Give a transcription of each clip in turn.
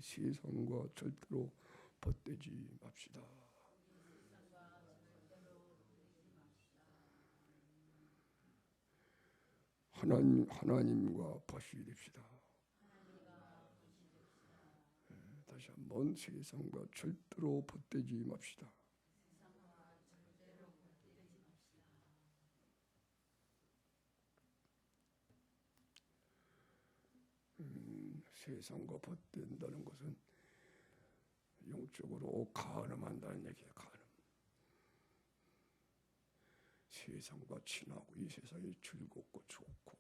세상과 절대로 벗되지 맙시다. 하나님과 벗이 됩시다. 다시 한번 세상과 절대로 벗되지 맙시다. 세상과 벗된다는 것은 영적으로 가늠한다는 얘기예요. 가늠. 세상과 친하고 이 세상이 즐겁고 좋고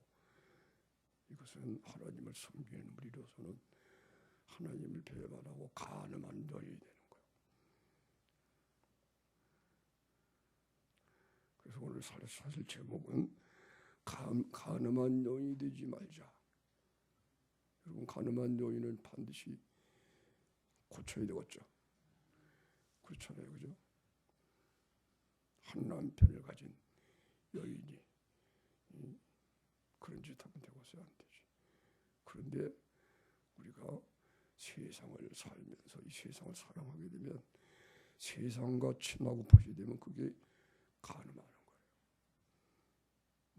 이것은 하나님을 섬기는 우리로서는 하나님을 배반하고 가늠한 여인이 되는 거예요. 그래서 오늘 사실 제목은 가늠한 여인이 되지 말자. 여러분, 가늠한 여인은 반드시 고쳐야 되겠죠. 그렇잖아요, 그죠? 한 남편을 가진 여인이 그런 짓 하면 되고서 안 되지. 그런데 우리가 세상을 살면서 이 세상을 사랑하게 되면 세상과 친하고 벗이 되면 그게 가늠하는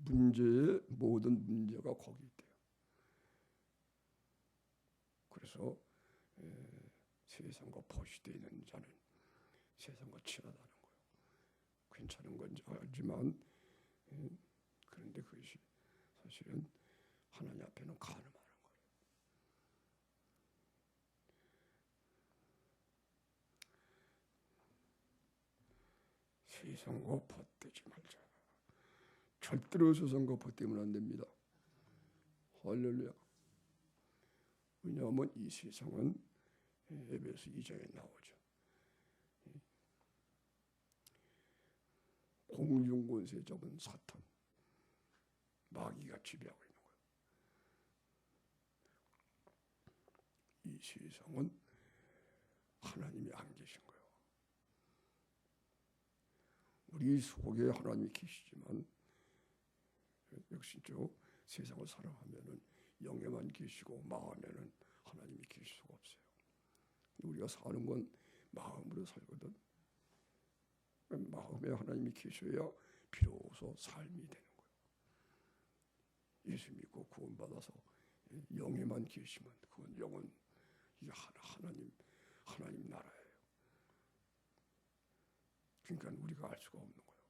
거예요. 모든 문제가 거기 있대요. 그래서 세상과 벗이 되어 있는 자는 세상과 친하다는 거예요. 괜찮은 건지 알지만 그런데 그것이 사실은 하나님 앞에는 가늠하는 거예요. 세상과 벗되지 말자. 절대로 세상과 벗되면 안 됩니다. 할렐루야. 왜냐하면 이 세상은 에베소 2장에 나오죠. 공중권세 잡은 사탄, 마귀가 지배하고 있는 거예요. 이 세상은 하나님이 안 계신 거예요. 우리 속에 하나님이 계시지만 역시 세상을 사랑하면은 영에만 계시고 마음에는 하나님이 계실 수가 없어요. 우리가 사는 건 마음으로 살거든. 마음에 하나님이 계셔야 비로소 삶이 되는 거예요. 예수 믿고 구원받아서 영에만 계시면 그건 영은 이게 하나님 나라예요. 그러니까 우리가 알 수가 없는 거예요.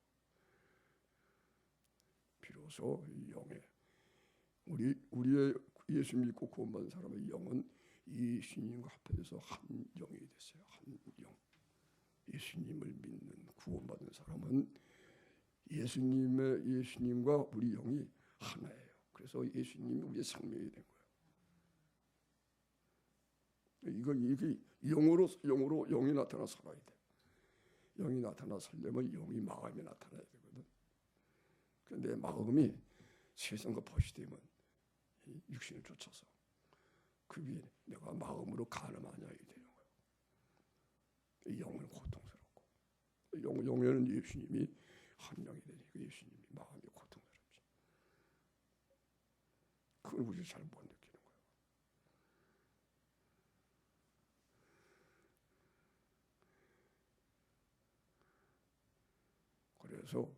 비로소 이 영에 우리의 예수 믿고 구원받은 사람의 영은 예수님과 합해서 한 영이 됐어요. 한 영. 예수님을 믿는 구원받은 사람은 예수님과 우리 영이 하나예요. 그래서 예수님이 우리의 생명이 된 거예요. 이게 영이 나타나 살아야 돼. 영이 나타나 살려면 영이 마음에 나타나야 되거든. 그런데 마음이 세상과 벗이 되면 육신을 쫓아서 그 위에 내가 마음으로 가늠하냐 이게 되는 거예요. 영은 고통스럽고 영에는 예수님이 한 영이 되니까 예수님이 마음이 고통스럽지. 그걸 우리 잘 못 느끼는 거예요. 그래서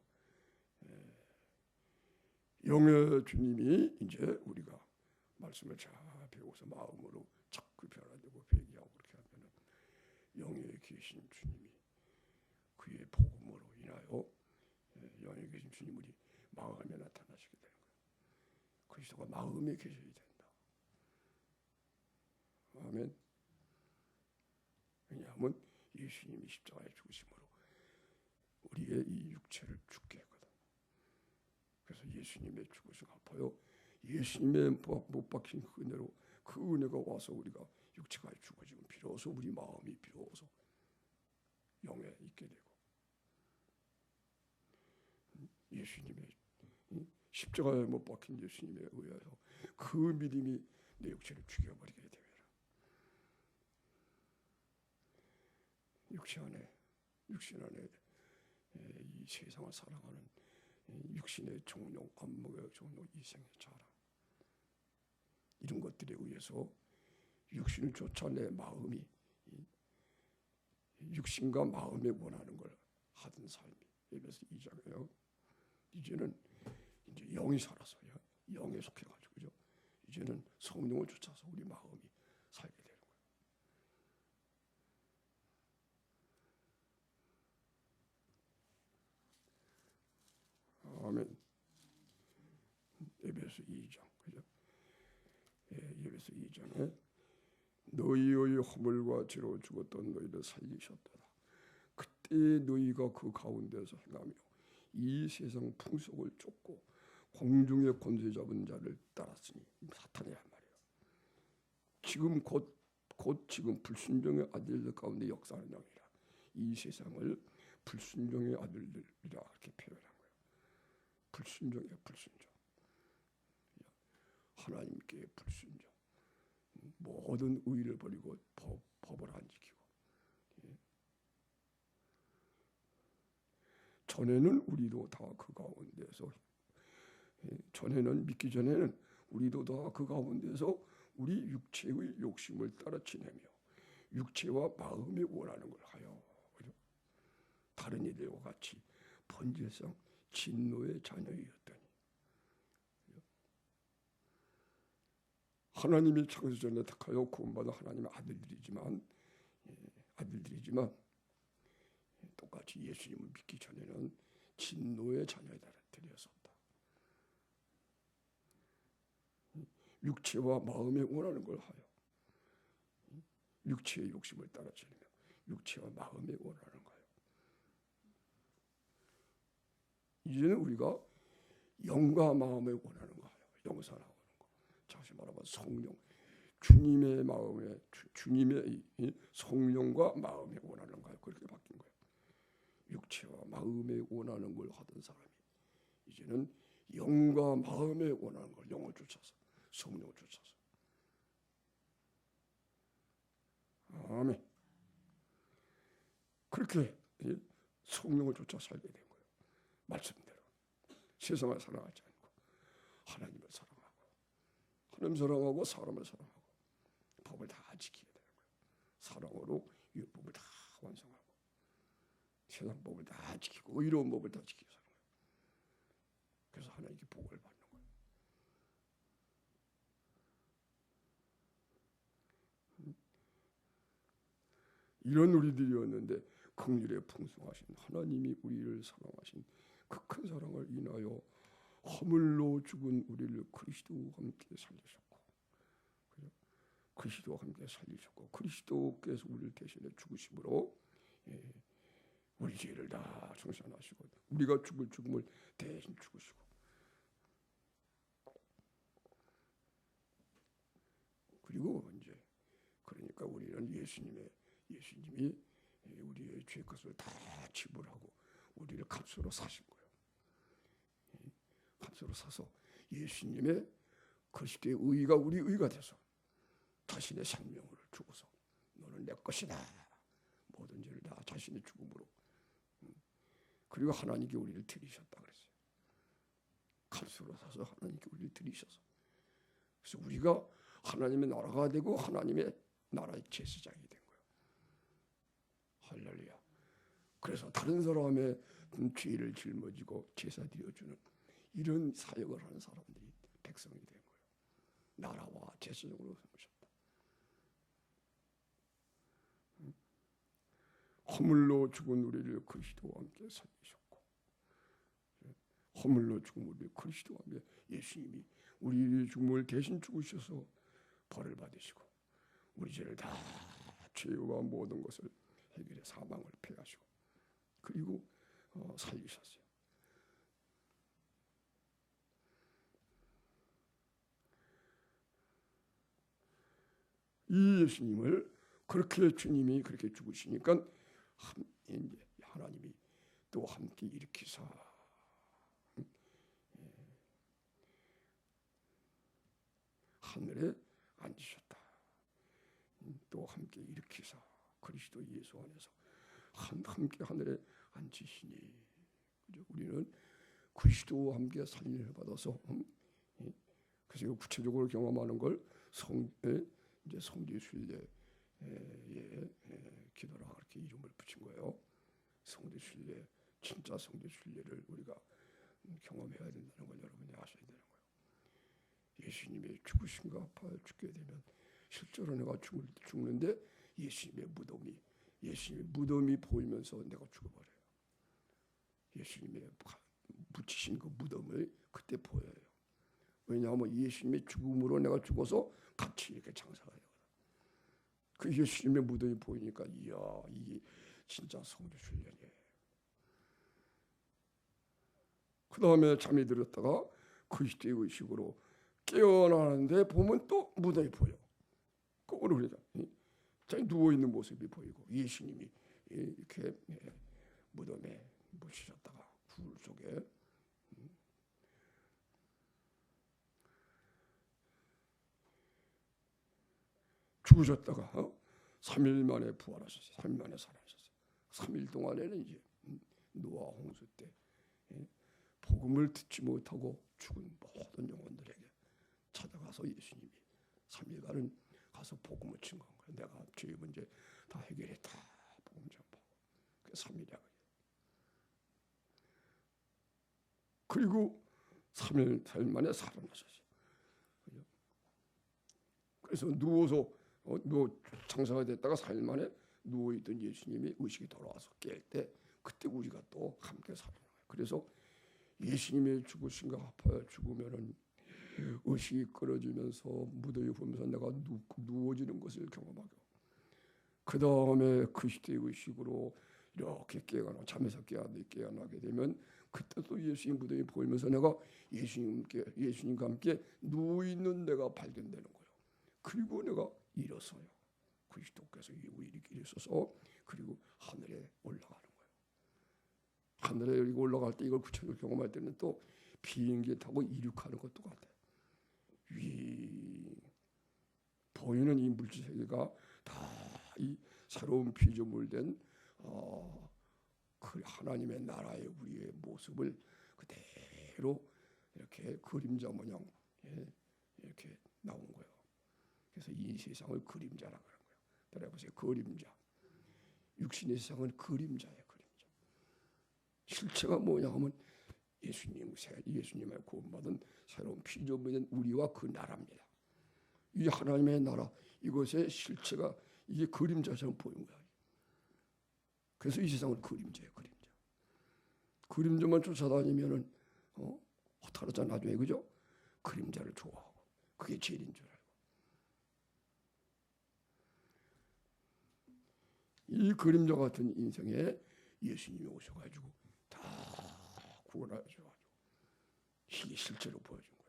영의 주님이 이제 우리가 말씀을 잘 배워서 마음으로 자꾸 변화되고 회개하고 그렇게 하면은 영에 계신 주님이 그의 복음으로 인하여 영에 계신 주님 우리 마음에 나타나시게 되는 거예요. 그리스도가 마음에 계셔야 된다. 아멘. 왜냐하면 예수님이 십자가에 죽으심으로 우리의 이 육체를 죽게 했거든. 그래서 예수님의 죽으심 갚아요. 예수님의 못 박힌 그 은혜로 그 은혜가 와서 우리가 육체가 죽어지면 비로소 우리 마음이 비로소 영에 있게 되고 예수님의 십자가에 못 박힌 예수님에 의해서 그 믿음이 내 육체를 죽여버리게 되라. 육신 안에 이 세상을 살아가는 육신의 종용, 안목의 종용, 이생의 자랑 이런 것들에 의해서 육신을 쫓아 내 마음이 육신과 마음에 원하는 걸 하던 삶이 에베소 2장이에요. 이제는 이제 영이 살아서요. 영에 속해가지고죠. 이제는 성령을 쫓아서 우리 마음이 살게 되는 거예요. 아멘. 에베소 2장, 그죠? 에베소 2장에 너희의 허물과 죄로 죽었던 너희를 살리셨도다. 그때 너희가 그 가운데서 행하며 이 세상 풍속을 쫓고 공중의 권세 잡은 자를 따랐으니 사탄이란 말이에요. 지금 곧 지금 불순종의 아들들 가운데 역사하는 영이라 이 세상을 불순종의 아들들이라 이렇게 표현한 거예요. 불순종이에요. 불순종. 하나님께 불순종. 모든 의를 버리고 법을 안 지키고. 전에는 우리도 다 그 가운데서 전에는 믿기 전에는 우리도 다 그 가운데서 우리 육체의 욕심을 따라 지내며 육체와 마음이 원하는 걸 하여 그죠? 다른 이들과 같이 번제성 진노의 자녀이었더니 하나님이 창세전에 택하여 구원받은 하나님의 아들들이지만 똑같이 예수님을 믿기 전에는 진노의 자녀들이었었다. 육체와 마음에 원하는 걸 하여 육체의 욕심을 따라 지내며 육체와 마음에 원하는 거예요. 이제는 우리가 영과 마음에 원하는 거 하여 영선하고 다시 말하면 성령, 주님의 마음에 주님의 성령과 마음에 원하는 거예요. 그렇게 바뀐 거예요. 육체와 마음에 원하는 걸 하던 사람이 이제는 영과 마음에 원하는 걸 영을 쫓아서 성령을 쫓아서. 아멘. 그렇게 성령을 쫓아 살게 된 거예요. 말씀대로 세상을 사랑하지 않고 하나님을 사랑하고 하나님 사랑하고 사람을 사랑하고 법을 다 지키게 되는 거예요. 사랑으로 율법을 다 완성하고 세상 법을 다 지키고 의로운 법을 다 지키고 사는 거예요. 그래서 하나님께 복을 받는 거예요. 이런 우리들이었는데 긍휼에 풍성하신 하나님이 우리를 사랑하신 그 큰 사랑을 인하여 허물로 죽은 우리를 그리스도와 함께 살리셨고, 그리스도와 함께 살리셨고, 그리스도께서 우리를 대신해 죽으심으로 우리 죄를 다 청산하시고, 우리가 죽을 죽음을 대신 죽으시고, 그리고 이제 그러니까 우리는 예수님이 우리의 죄 값을 다 지불하고 우리를 값으로 사신 거예요. 값으로 사서 예수님의 그리스도의 의가 우리 의가 돼서 자신의 생명을 주고서 너는 내 것이다. 모든 죄를 다 자신의 죽음으로. 그리고 하나님께 우리를 드리셨다 그랬어요. 값으로 사서 하나님께 우리를 드리셔서. 그래서 우리가 하나님의 나라가 되고 하나님의 나라의 제사장이 된 거예요. 할렐루야. 그래서 다른 사람의 죄를 짊어지고 제사 드려주는 이런 사역을 하는 사람들이 백성이 된 거예요. 나라와 제사장으로 삼으셨다. 허물로 죽은 우리를 그리스도와 함께 살리셨고, 허물로 죽은 우리를 그리스도와 함께 예수님이 우리의 죽음을 대신 죽으셔서 벌을 받으시고 우리 죄를 다 죄와 모든 것을 해결해 사망을 패하시고 그리고 살리셨어요. 이 예수님을 그렇게 주님이 그렇게 죽으시니까 이제 하나님이 또 함께 일으키사 하늘에 앉으셨다. 또 함께 일으키사 그리스도 예수 안에서 함께 하늘에 앉으시니, 우리는 그리스도와 함께 살림을 받아서 그래서 구체적으로 경험하는 걸 이제 성지 순례에 기도라 그렇게 이름을 붙인 거예요. 성지 순례, 진짜 성지 순례를 우리가 경험해야 된다는 걸 여러분이 아셔야 되는 거예요. 예수님의 죽으신가 아파 죽게 되면 실제로 내가 죽는데 예수님의 무덤이 보이면서 내가 죽어버려요. 예수님의 묻히신 그 무덤을 그때 보여요. 왜냐하면 예수님의 죽음으로 내가 죽어서 같이 이렇게 장사가 되거든. 그 예수님의 무덤이 보이니까 이야, 이게 진짜 성지 순례네. 그 다음에 잠이 들었다가 그리스도의 의식으로 깨어나는데 보면 또 무덤이 보여. 그거를 우리가 누워 있는 모습이 보이고 예수님이 이렇게 무덤에 묻히셨다가 굴 속에 죽으셨다가 3일 만에 부활하셨어요. 3일 만에 살아나셨어요. 3일 동안에는 이제 노아 홍수 때 복음을 듣지 못하고 죽은 모든 영혼들에게 찾아가서 예수님이 3일간은 가서 복음을 친 건 거예요. 내가 죄의 문제 다 해결했다. 복음 전파. 그게 3일이야. 그리고 3일 만에 살아나셨어요. 그래서 누워서 장사가 됐다가 4일 만에 누워있던 예수님이 의식이 돌아와서 깰 때 그때 우리가 또 함께 살아나요. 그래서 예수님의 죽으신가 아파요. 죽으면은 의식이 끊어지면서 무덤이 보면서 내가 누워지는 것을 경험하고 그 다음에 그리스도의 의식으로 이렇게 잠에서 깨어나게 되면 그때 또 예수님 무덤이 보이면서 내가 예수님과 함께 누워있는 내가 발견되는 거예요. 그리고 내가 일어서요. 그리스도께서 일어서서 그리고 하늘에 올라가는 거예요. 하늘에 올라갈 때 이걸 구체적으로 경험할 때는 또 비행기 타고 이륙하는 것도 같아요. 보이는 이 물질 세계가 다 이 새로운 피조물된 그 하나님의 나라의 우리의 모습을 그대로 이렇게 그림자 모양 이렇게 나온 거예요. 그래서 이 세상을 그림자라고 하는 거예요. 따라해보세요. 그림자. 육신의 세상은 그림자예요. 그림자. 실체가 뭐냐 하면 예수님의 구원받은 새로운 피조물인 우리와 그 나라입니다. 이 하나님의 나라, 이것의 실체가 이게 그림자처럼 보이는 거야. 그래서 이 세상은 그림자예요. 그림자. 그림자만 쫓아다니면은 허탈하잖아 나중에. 그죠? 그림자를 좋아하고 그게 제일인 줄 알고. 이 그림자 같은 인생에 예수님이 오셔가지고 다 구원하셔가지고 이게 실제로 보여준 거예요.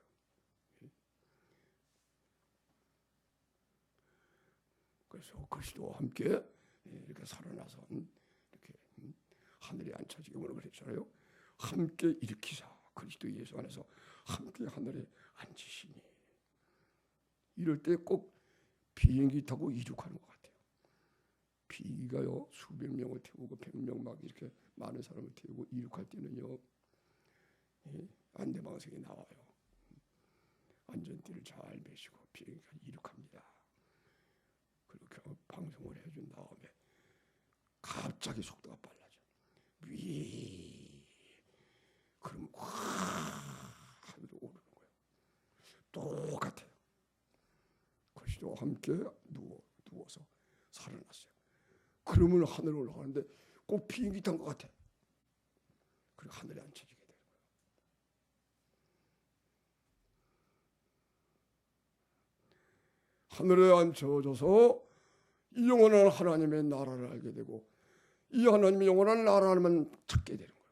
그래서 그리스도와 함께 이렇게 살아나서 이렇게 하늘에 앉혀지게 뭐라고 그랬잖아요. 함께 일으키사 그리스도 예수 안에서 함께 하늘에 앉으시니. 이럴 때 꼭 비행기 타고 이륙하는 것 같아요. 비행기가요 수백 명을 태우고 100명 막 이렇게 많은 사람을 태우고 이륙할 때는요 안내방송이 나와요. 안전띠를 잘 매시고 비행기가 이륙합니다. 그리고 방송을 해준 다음에 갑자기 속도가 빨라져. 그럼 하늘로 오르는 거예요. 똑같아요. 그리스도와 함께 누워서 살아났어요. 그러면 하늘로 올라가는데 꼭 비행기 탄 것 같아. 그리고 하늘에 앉혀지게 되는 거예요. 하늘에 앉혀져서 이 영원한 하나님의 나라를 알게 되고 이 하나님의 영원한 나라만 찾게 되는 거예요.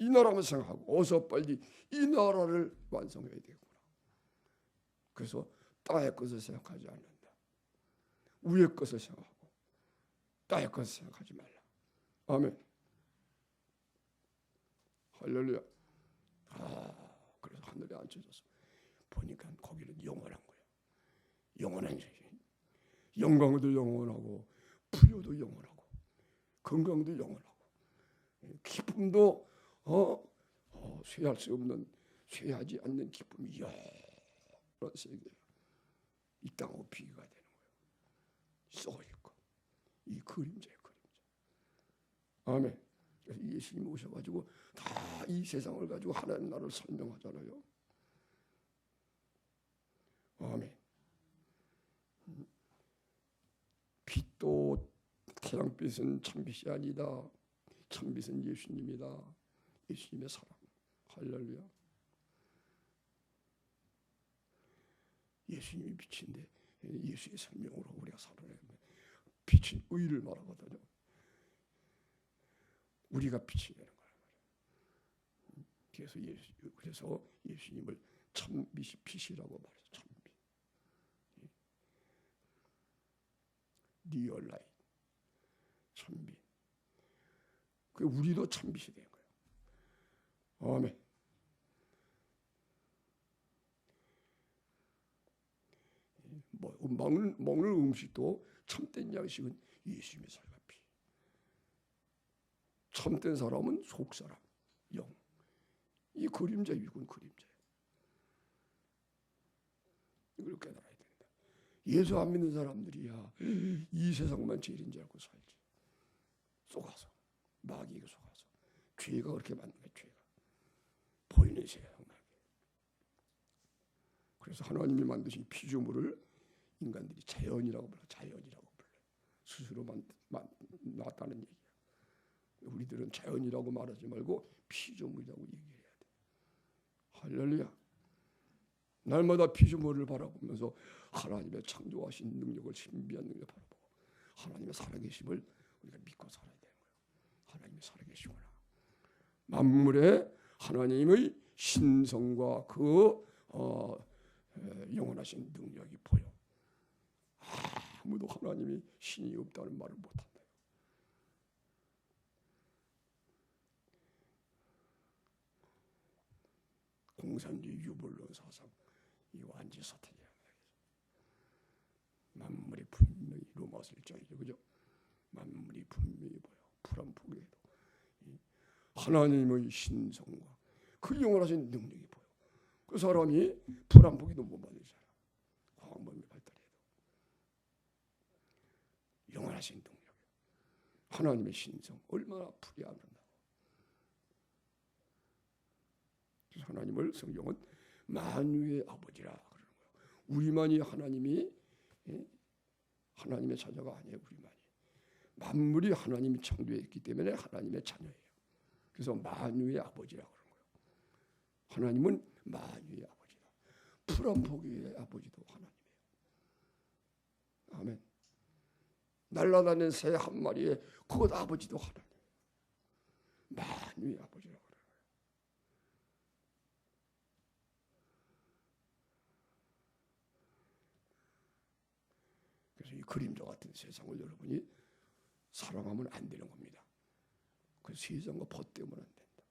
이 나라만 생각하고 어서 빨리 이 나라를 완성해야 되구나. 그래서 땅의 것을 생각하지 않는다. 위의 것을 생각하고 땅의 것을 생각하지 말라. 아멘. 할렐루야. 그래서 하늘에 앉혀져서 보니까 거기는 영원한 거예요. 영원한 영광도 영원하고 부여도 영원하고 건강도 영원하고 기쁨도 쇠할 수 없는 쇠하지 않는 기쁨이 여러 세계 이 땅하고 비교가 되는 거예요. 썩어 있고 이 그림자의 그림자. 아멘. 그래서 예수님이 오셔가지고 다 이 세상을 가지고 하나님 나라를 설명하잖아요. 아멘. 빛도 태양빛은 참빛이 아니다. 참빛은 예수님이다. 예수님의 사랑. 할렐루야. 예수님이 빛인데 예수의 생명으로 우리가 살아내는 빛은 의를 말하거든요. 우리가 빛이 되는 거란 말이에요. 그래서 예수님을 참빛이라고 말해요. 참빛. 리얼 라이트. 참빛. 그 우리도 참빛이 된 거예요. 아멘. 먹는 음식도 참된 양식은 예수님의 살과 피. 참된 사람은 속사람, 영. 이 그림자 육은 그림자예요. 이걸 깨달아야 된다. 예수 안 믿는 사람들이야 이 세상만 죄인 줄 알고 살지. 속아서 마귀에게 속아서 죄가 그렇게 많은 거예요. 죄가 보이는 세상 마귀. 그래서 하나님이 만드신 피조물을 인간들이 자연이라고 불러. 자연이라고 불러. 스스로 나왔다는 얘기야. 우리들은 자연이라고 말하지 말고 피조물이라고 얘기해야 돼. 할렐루야. 날마다 피조물을 바라보면서 하나님의 창조하신 능력을, 신비한 능력을 바라보고 하나님의 살아계심을 우리가 믿고 살아야 되는 거예요. 하나님이 살아계시구나. 만물에 하나님의 신성과 그 영원하신 능력이 보여. 아무도 하나님이 신이 없다는 말을 못한다. 공산주의 유불론 사상 이 완전 사탄이야. 만물이 분명히 로마서 1장이죠, 그죠? 만물이 분명히 보여. 불안포기에도 하나님의 신성과 그 영원하신 능력이 보여. 그 사람이 불안포기도 못 받으잖아. 광범위 발달해도 영원하신 능력, 하나님의 신성 얼마나 풀이하는가. 하나님을 성경은 만유의 아버지라 그러는 거예요. 우리만이 하나님의 자녀가 아니에요. 우리만이. 만물이 하나님이 창조했기 때문에 하나님의 자녀예요. 그래서 만유의 아버지라 그러는 거예요. 하나님은 만유의 아버지다. 풀한포기의 아버지도 하나님이에요. 아멘. 날아다니는 새 한 마리에 그것 아버지도 하나님. 만유의 아버지라. 이 그림자 같은 세상을 여러분이 사랑하면 안 되는 겁니다. 그 세상과 벗대면 안 된다.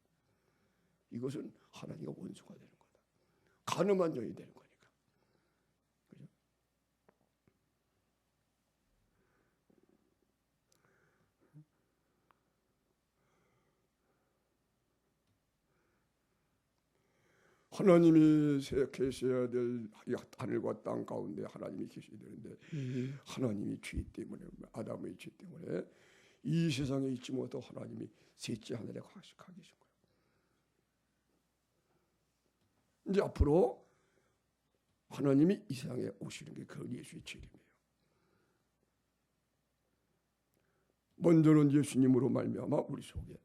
이것은 하나님과 원수가 되는 거다. 가늠한 영이 되는 거니까. 그죠? 하나님이 계셔야 될 하늘과 땅 가운데 하나님이 계셔야 되는데 하나님이 죄 때문에, 아담의 죄 때문에 이 세상에 있지 못하고 하나님이 셋째 하늘에 가 계신 거예요. 이제 앞으로 하나님이 이 세상에 오시는 게 그 예수의 재림이에요. 먼저는 예수님으로 말미암아 우리 속에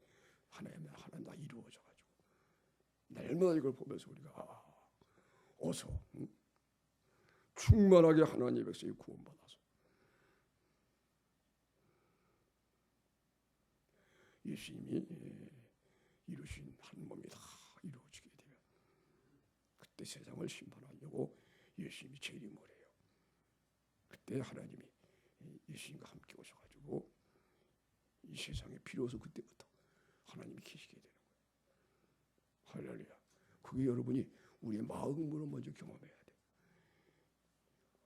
하나님의 하나가 이루어져. 날마다 이걸 보면서 우리가 어서 충만하게 하나님의 백성이 구원받아서 예수님이 이루신 한 몸이 다 이루어지게 되면 그때 세상을 심판하려고 예수님이 재림을 해요. 그때 하나님이 예수님과 함께 오셔가지고 이 세상에 비로소 그때부터 하나님이 계시게 돼요. 할렐루야. 그게 여러분이 우리의 마음으로 먼저 경험해야 돼.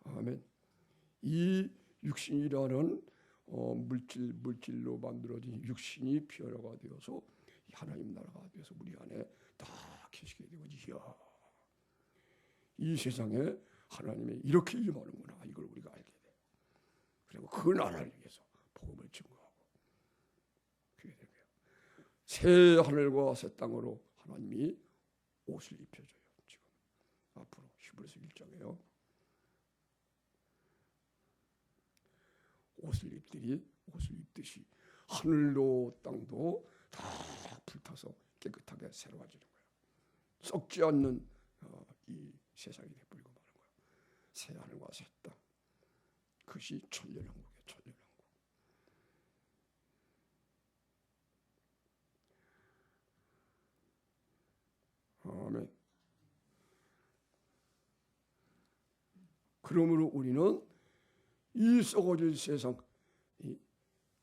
아멘. 이 육신이라는 물질로 만들어진 육신이 피어나가 되어서 하나님 나라가 되어서 우리 안에 다 계시게 되고, 이야, 이 세상에 하나님이 이렇게 임하는구나. 이걸 우리가 알게 돼. 그리고 그 나라를 위해서 복음을 증거하고 그게 되는 거예요. 새 하늘과 새 땅으로 하나님이 옷을 입혀줘요. 지금 앞으로 히브리서 1장에요. 옷을 입듯이 하늘도 땅도 다 불타서 깨끗하게 새로워지는 거예요. 썩지 않는 이 세상이 되버리고 마는 거예요. 새 하늘과 새 땅. 그것이 천년왕국이에요. 천년왕국. 아멘. 그러므로 우리는 이 썩어질 세상, 이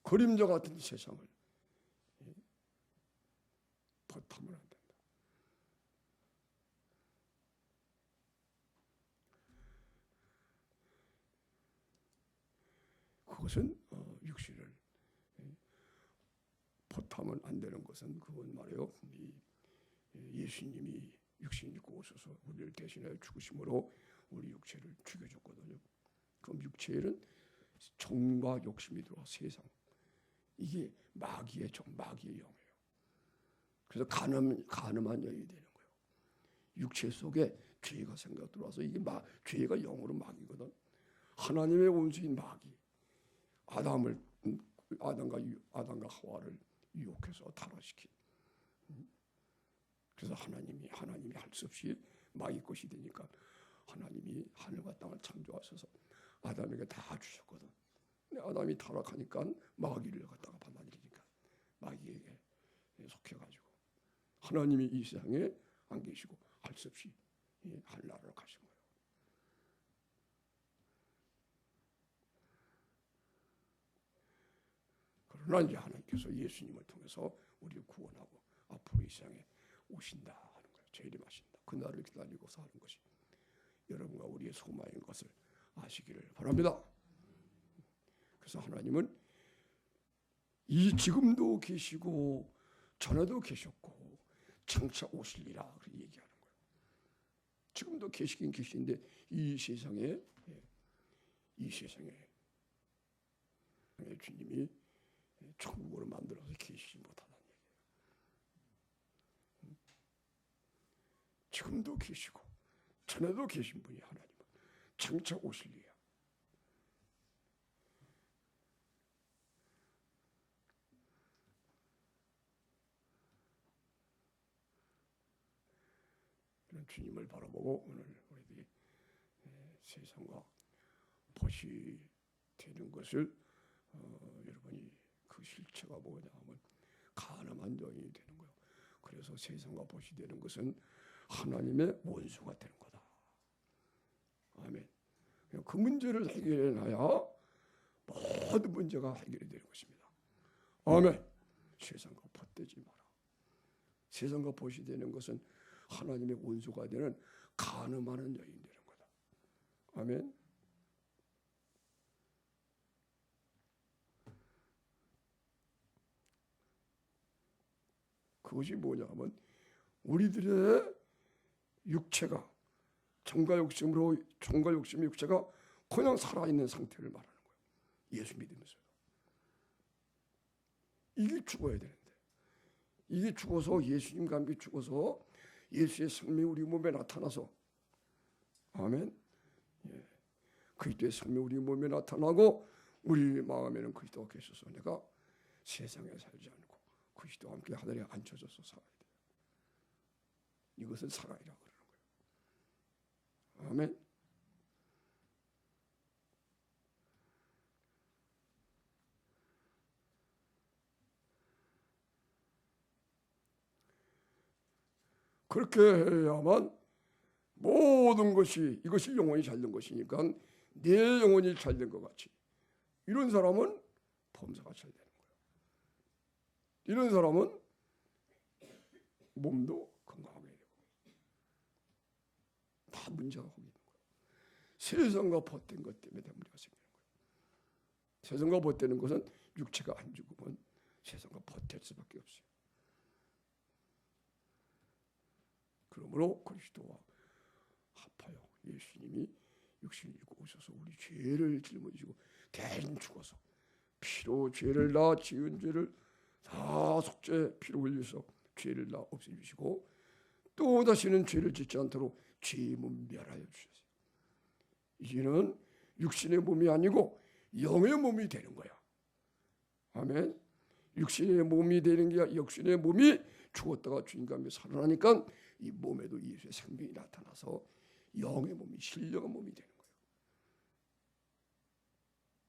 그림자 같은 세상을 버타면 안 된다. 그것은 육신을 버타면 안 되는 것은 그건 말이에요. 예수님이 육신 입고 오셔서 우리를 대신하여 죽으심으로 우리 육체를 죽여줬거든요. 그럼 육체에는 정과 욕심이 들어와 세상. 이게 마귀의 정, 마귀의 영이에요. 그래서 간음한 영이 되는 거예요. 육체 속에 죄가 생겨 들어와서 이게 죄가 영으로 마귀거든. 하나님의 원수인 마귀. 아담과 하와를 유혹해서 타락시킨. 그래서 하나님이 할 수 없이 마귀 것이 되니까 하나님이 하늘과 땅을 창조하셔서 아담에게 다 주셨거든. 근데 아담이 타락하니까 마귀를 갖다가 받아들이니까 마귀에게 속해가지고 하나님이 이 세상에 안 계시고 할 수 없이 하늘나라로 가신 거예요. 그러나 이제 하나님께서 예수님을 통해서 우리를 구원하고 앞으로 이 세상에 오신다 하는 거예요. 재림하신다. 그날을 기다리고 사는 것이 여러분과 우리의 소망인 것을 아시기를 바랍니다. 그래서 하나님은 지금도 계시고 전에도 계셨고 장차 오실리라 그렇게 얘기하는 거예요. 지금도 계시긴 계시는데 이 세상에 주님이 천국으로 만들어서 계시지 못하다는 얘기예요. 지금도 계시고 전에도 계신 분이 하나님은 장차 오실리야. 이런 주님을 바라보고 오늘 우리들이 세상과 벗이 되는 것을 여러분이 그 실체가 뭐냐 하면 간음한 영이 되는 거예요. 그래서 세상과 벗이 되는 것은 하나님의 원수가 되는 거다. 아멘. 그 문제를 해결해놔야 모든 문제가 해결이 되는 것입니다. 아멘. 세상과 벗되지 마라. 세상과 벗이 되는 것은 하나님의 원수가 되는 간음하는 여인 되는 거다. 아멘. 그것이 뭐냐 하면 우리들의 육체가 정과 욕심의 육체가 그냥 살아있는 상태를 말하는 거예요. 예수 믿으면서. 이게 죽어야 되는데 이게 죽어서 예수님과 함께 죽어서 예수의 생명이 우리 몸에 나타나서 아멘. 그리스도의 생명이 우리 몸에 나타나고 우리 마음에는 그리스도가 계셔서 내가 세상에 살지 않고 그리스도와 함께 하늘에 앉혀져서 살아야 돼요. 이것은 사랑이라고 그러는 거예요. 아멘. 그렇게 해야만 모든 것이 이것이 영혼이 잘된 것이니까 내 영혼이 잘된 것 같이 이런 사람은 범사가 잘 되는 거예요. 이런 사람은 몸도 건강하게 되고 다 문제가 거기 있는 거예요. 세상과 벗된 것 때문에 문제가 생기는 거예요. 세상과 벗되는 것은 육체가 안 죽으면 세상과 벗될 수밖에 없어요. 그러므로 그리스도와 합하여 예수님이 육신을 입고 오셔서 우리 죄를 짊어지고 대신 죽어서 피로 죄를 다 지은 죄를 다 속죄 피로 흘려서 죄를 다 없애주시고 또 다시는 죄를 짓지 않도록 죄의 몸 멸하여 주셨어요. 이제는 육신의 몸이 아니고 영의 몸이 되는 거야. 아멘. 육신의 몸이 되는 게 육신의 몸이 죽었다가 주님과 살아나니까 이 몸에도 예수의 생명이 나타나서 영의 몸이 신령한 몸이 되는 거예요.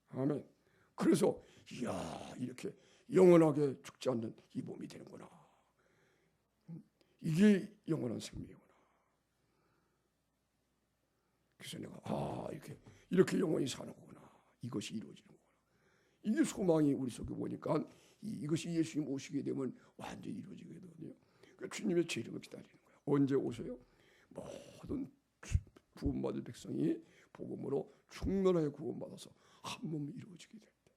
아멘. 그래서 이야 이렇게 영원하게 죽지 않는 이 몸이 되는구나. 이게 영원한 생명이구나. 그래서 내가 이렇게 영원히 사는 거구나. 이것이 이루어지는 거구나. 이게 소망이 우리 속에 보니까 이것이 예수님 오시게 되면 완전히 이루어지게 되거든요. 그러니까 주님의 재림을 기다리는 거예요. 언제 오세요? 모든 구원받을 백성이 복음으로 충만하게 구원받아서 한 몸이 이루어지게 될 때,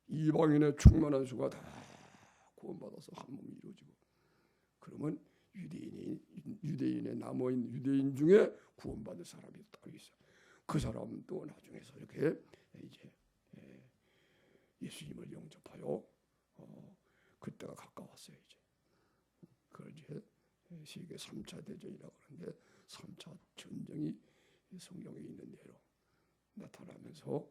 이방인의 충만한 수가 다 구원받아서 한 몸이 이루어지고, 그러면 유대인의 남아있는 유대인 중에 구원받을 사람이 따로 있어요. 그 사람도 나중에서 이렇게 이제 예수님을 영접하여 그때가 가까웠어요. 이제 그걸 이제 세계 3차 대전이라고 하는데 3차 전쟁이 성경에 있는 대로 나타나면서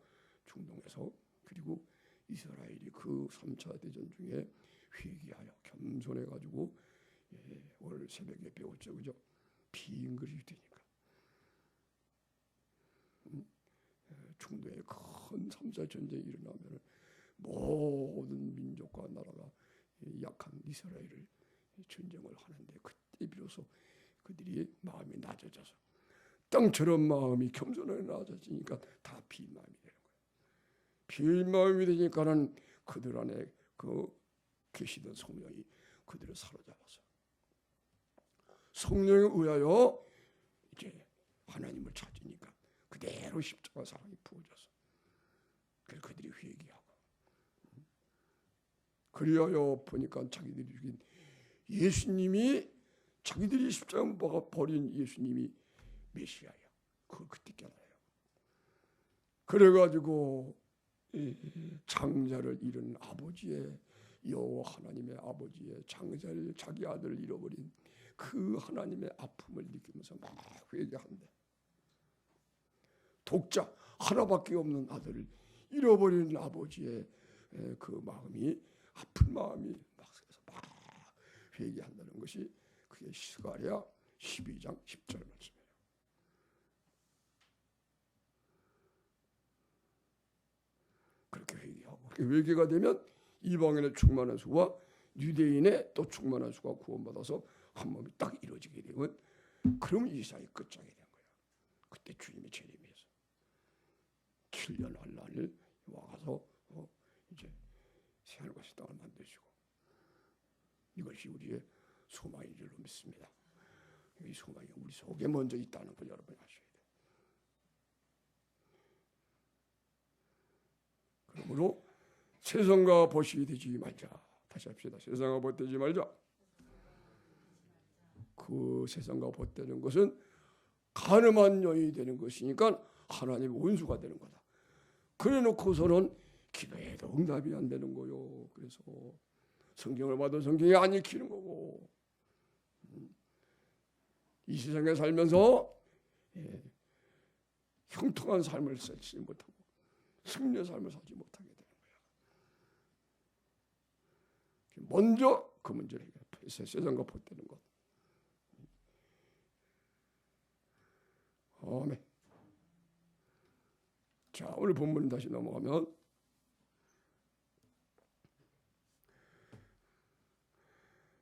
중동에서, 그리고 이스라엘이 그 3차 대전 중에 회개하여 겸손해가지고 오늘 새벽에 배웠죠, 그죠? 빈그릇이 되니까 중동에 큰 3차 전쟁이 일어나면 모든 민족과 나라가 약한 이스라엘을 전쟁을 하는데, 그때 비로소 그들이 마음이 낮아져서 땅처럼 마음이 겸손하게 낮아지니까 다 빈 마음이 되는 거예요. 빈 마음이 되니까는 그들 안에 그 계시던 성령이 그들을 사로잡아서 성령에 의하여 이제 하나님을 찾으니까 그대로 십자가 사랑이 부어져서 그래서 그들이 회개하고, 그리하여 보니까 자기들이 죽인 예수님이, 자기들이 십자가 못 박아 버린 예수님이 메시아예요. 그걸 그때 깨달아요. 그래가지고 장자를 잃은 아버지의, 여호와 하나님의 아버지의 장자를, 자기 아들을 잃어버린 그 하나님의 아픔을 느끼면서 막 회개한대. 독자 하나밖에 없는 아들을 잃어버린 아버지의 그 마음이, 아픈 마음이 막 회개한다는 것이, 그게 스가랴 12장 10절 말씀이에요. 그렇게 회개하고, 그렇게 회개가 되면 이방인의 충만한 수와 유대인의 또 충만한 수가 구원받아서 한 몸이 딱 이루어지게 되면, 그러면 이 사이 끝장이 된 거야. 그때 주님의 재림에서 7년 환란을 와서 이제 새하늘과 새 땅을 만드시고, 이것이 우리의 소망인 줄로 믿습니다. 이 소망이 우리 속에 먼저 있다는 걸 여러분이 아셔야 돼요. 그러므로 세상과 벗이 되지 말자. 다시 합시다. 세상과 벗되지 말자. 그 세상과 벗되는 것은 가늠한 여인이 되는 것이니까 하나님의 원수가 되는 거다. 그래 놓고서는 기도해도 응답이 안 되는 거요. 그래서 성경을 봐도 성경이 안 읽히는 거고, 이 세상에 살면서 형통한 삶을 살지 못하고 승리의 삶을 살지 못하게 되는 거야. 먼저 그 문제를 해결해. 세상과 벗되는 것. 아멘. 자, 오늘 본문 다시 넘어가면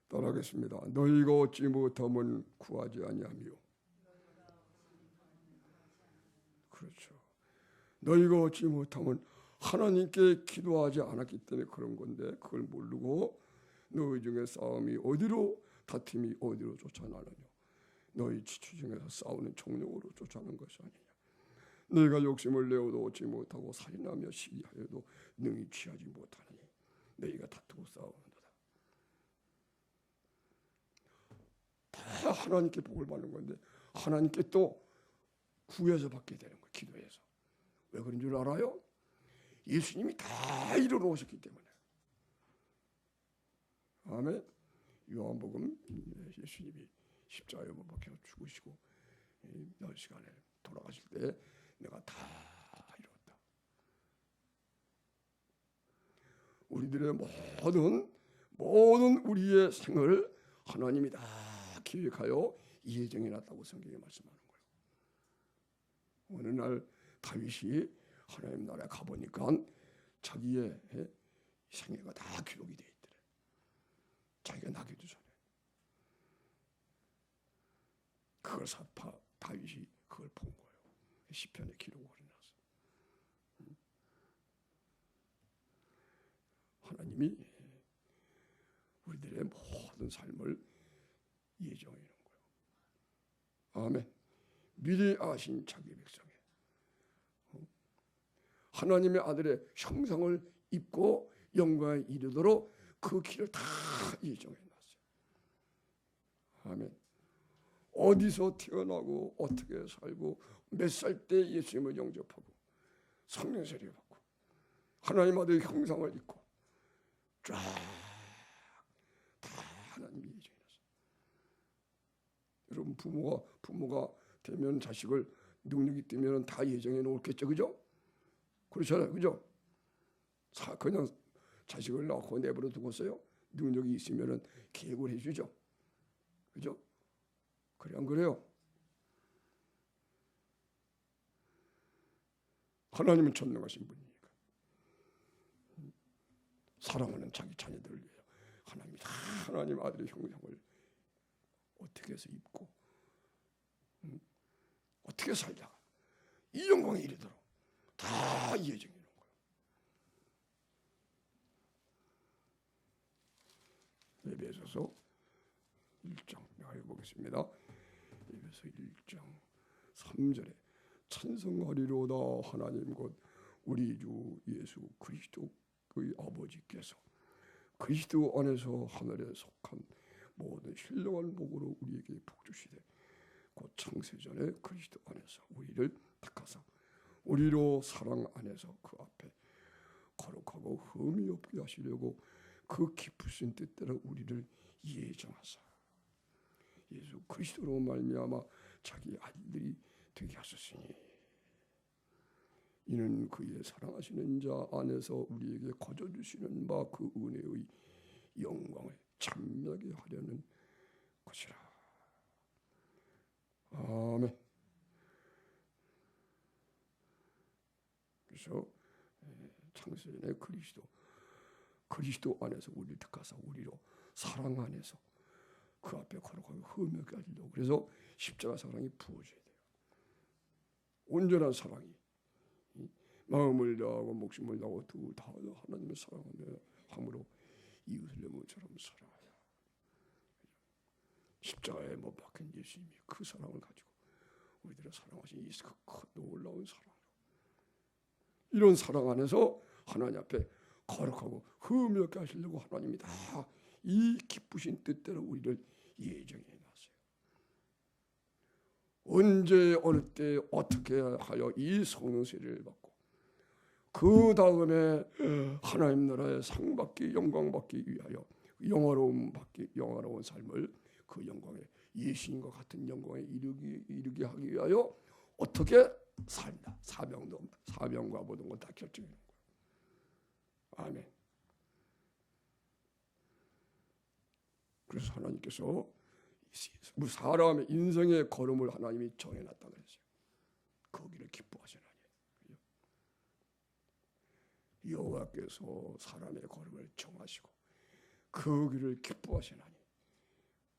따라하겠습니다. 너희가 얻지 못함은 구하지 아니하며. 그렇죠. 너희가 얻지 못함은 하나님께 기도하지 않았기 때문에 그런 건데, 그걸 모르고 너희 중에 싸움이 어디로, 다툼이 어디로 쫓아나느냐. 너희 지체 중에서 싸우는 총력으로 쫓아가는 것이 아니냐. 너희가 욕심을 내어도 얻지 못하고 살인하며 시기하여도 능히 취하지 못하느니 너희가 다투고 싸우는도다. 다 하나님께 복을 받는 건데 하나님께 또 구해서 받게 되는 거예요. 기도해서. 왜 그런 줄 알아요? 예수님이 다 이루어 오셨기 때문에. 아멘. 요한복음 예수님이 십자가에 못 박혀 죽으시고 열 시간에 돌아가실 때 내가 다 이뤘다. 우리들의 모든 우리의 생을 하나님이 다 기획하여 예정해 놨다고 성경에 말씀하는 거예요. 어느 날 다윗이 하나님 나라에 가보니까 자기의 생애가 다 기록이 돼 있더래. 자기가 나기도 전에. 그걸 다윗이 그걸 본 거예요. 시편에 기록을 해놨어. 하나님이 우리들의 모든 삶을 예정해 놓은 거예요. 아멘. 미리 아신 자기 백성에 하나님의 아들의 형상을 입고 영광에 이르도록 그 길을 다 예정해 놨어요. 아멘. 어디서 태어나고 어떻게 살고 몇 살 때 예수님을 영접하고 성령 세례 받고 하나님 아들의 형상을 입고 쫙 다 하나님이 예정해 놨어요. 여러분 부모가 되면 자식을 능력이 뜨면 다 예정해 놓겠죠, 그죠? 그렇잖아요, 그죠? 그냥 자식을 낳고 내버려 두고서요. 능력이 있으면은 계획을 해주죠, 그죠? 그래 안 그래요? 하나님은 전능하신 분이니까 사랑하는 자기 자녀들을 위해 하나님이 다 하나님 아들의 형상을 어떻게 해서 입고 어떻게 살다가 이 영광에 이르도록 다 예정해 놓은 거예요. 에베소서 1장 내가 읽어보겠습니다. 에베소 1장 3절에 찬송하리로다 하나님 곧 우리 주 예수 그리스도의 아버지께서 그리스도 안에서 하늘에 속한 모든 신령한 복으로 우리에게 복주시되 곧 창세전에 그리스도 안에서 우리를 택하사 우리로 사랑 안에서 그 앞에 거룩하고 흠이 없게 하시려고 그 기쁘신 뜻대로 우리를 예정하사 예수 그리스도로 말미암아 자기 아들들이 되게 하셨으니 이는 그의 사랑하시는 자 안에서 우리에게 거저 주시는 바 그 은혜의 영광을 찬미하게 하려는 것이라. 아멘. 그래서 창세전에 그리스도 안에서 우리를 택하사 우리로 사랑 안에서 그 앞에 거룩하게 흠하게 하려고. 그래서 십자가 사랑이 부어져야 돼요. 온전한 사랑이 마음을 다하고 목숨을 다하고 다 하나님을 사랑하며 함으로 이웃을 내 몸처럼 사랑하여. 십자가에 못 박힌 예수님이 그 사랑을 가지고 우리들을 사랑하신 이 큰 놀라운 사랑, 이런 사랑 안에서 하나님 앞에 거룩하고 흠없게 하시려고 하나님이 다 이 기쁘신 뜻대로 우리를 예정해 놨어요. 언제 어느 때 어떻게 하여 이 성령 세례를 받고 그 다음에 하나님 나라의 상 받기 영광 받기 위하여 영화로운 삶을 그 영광에 예수님과 같은 영광에 이르게 하기 위하여 어떻게 산다. 사명과 모든 걸 다 결정해 놓은 거예요. 아멘. 그래서 하나님께서 사람의 인생의 걸음을 하나님이 정해놨다 그랬어요. 거기를 기뻐하시나니. 여호와께서 사람의 걸음을 정하시고 그 길을 기뻐하시나니.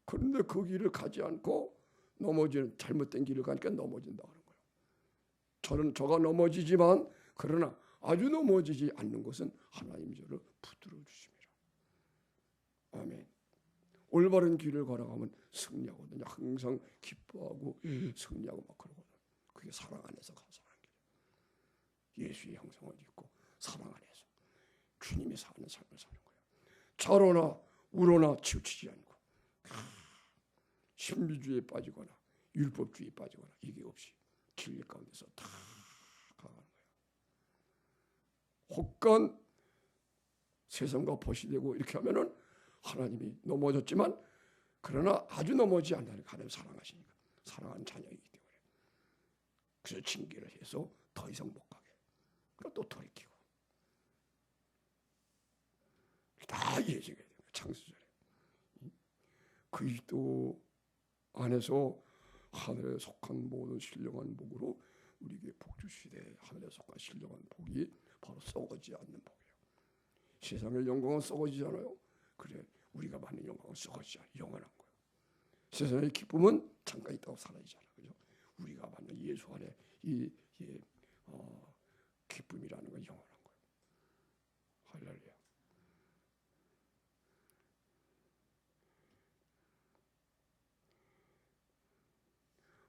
그런데 그 길을 가지 않고 넘어지는 잘못된 길을 가니까 넘어진다 하는 거예요. 저가 넘어지지만 그러나 아주 넘어지지 않는 것은 하나님이 저를 붙들어 주십니다. 아멘. 올바른 길을 걸어가면 승리하거든요. 항상 기뻐하고 승리하고 막 그러거든요. 그게 사랑 안에서 사는 길이에요. 예수의 형상을 입고 사랑 안에서 주님이 사는 삶을 사는 거예요. 좌로나 우로나 치우치지 않고 신비주의에 빠지거나 율법주의에 빠지거나 이게 없이 진리 가운데서 다 가는 거예요. 혹간 세상과 벗이되고 이렇게 하면은 하나님이 넘어졌지만 그러나 아주 넘어지지 않다니까. 하나님 사랑하시니까. 사랑하는 자녀이기 때문에. 그래서 징계를 해서 더 이상 못 가게. 또 돌이키고. 다 예정해야 돼요. 창세절에. 그리스도 안에서 하늘에 속한 모든 신령한 복으로 우리에게 복 주시되 하늘에 속한 신령한 복이 바로 썩어지지 않는 복이에요. 세상의 영광은 썩어지지 않아요. 그래 우리가 받는 영광은 썩어지지 않아요. 영원한 거예요. 세상의 기쁨은 잠깐 있다고 사라지지 않아요. 그죠? 우리가 받는 예수 안에 이 기쁨이라는 건 영원한 거예요. 할렐루야.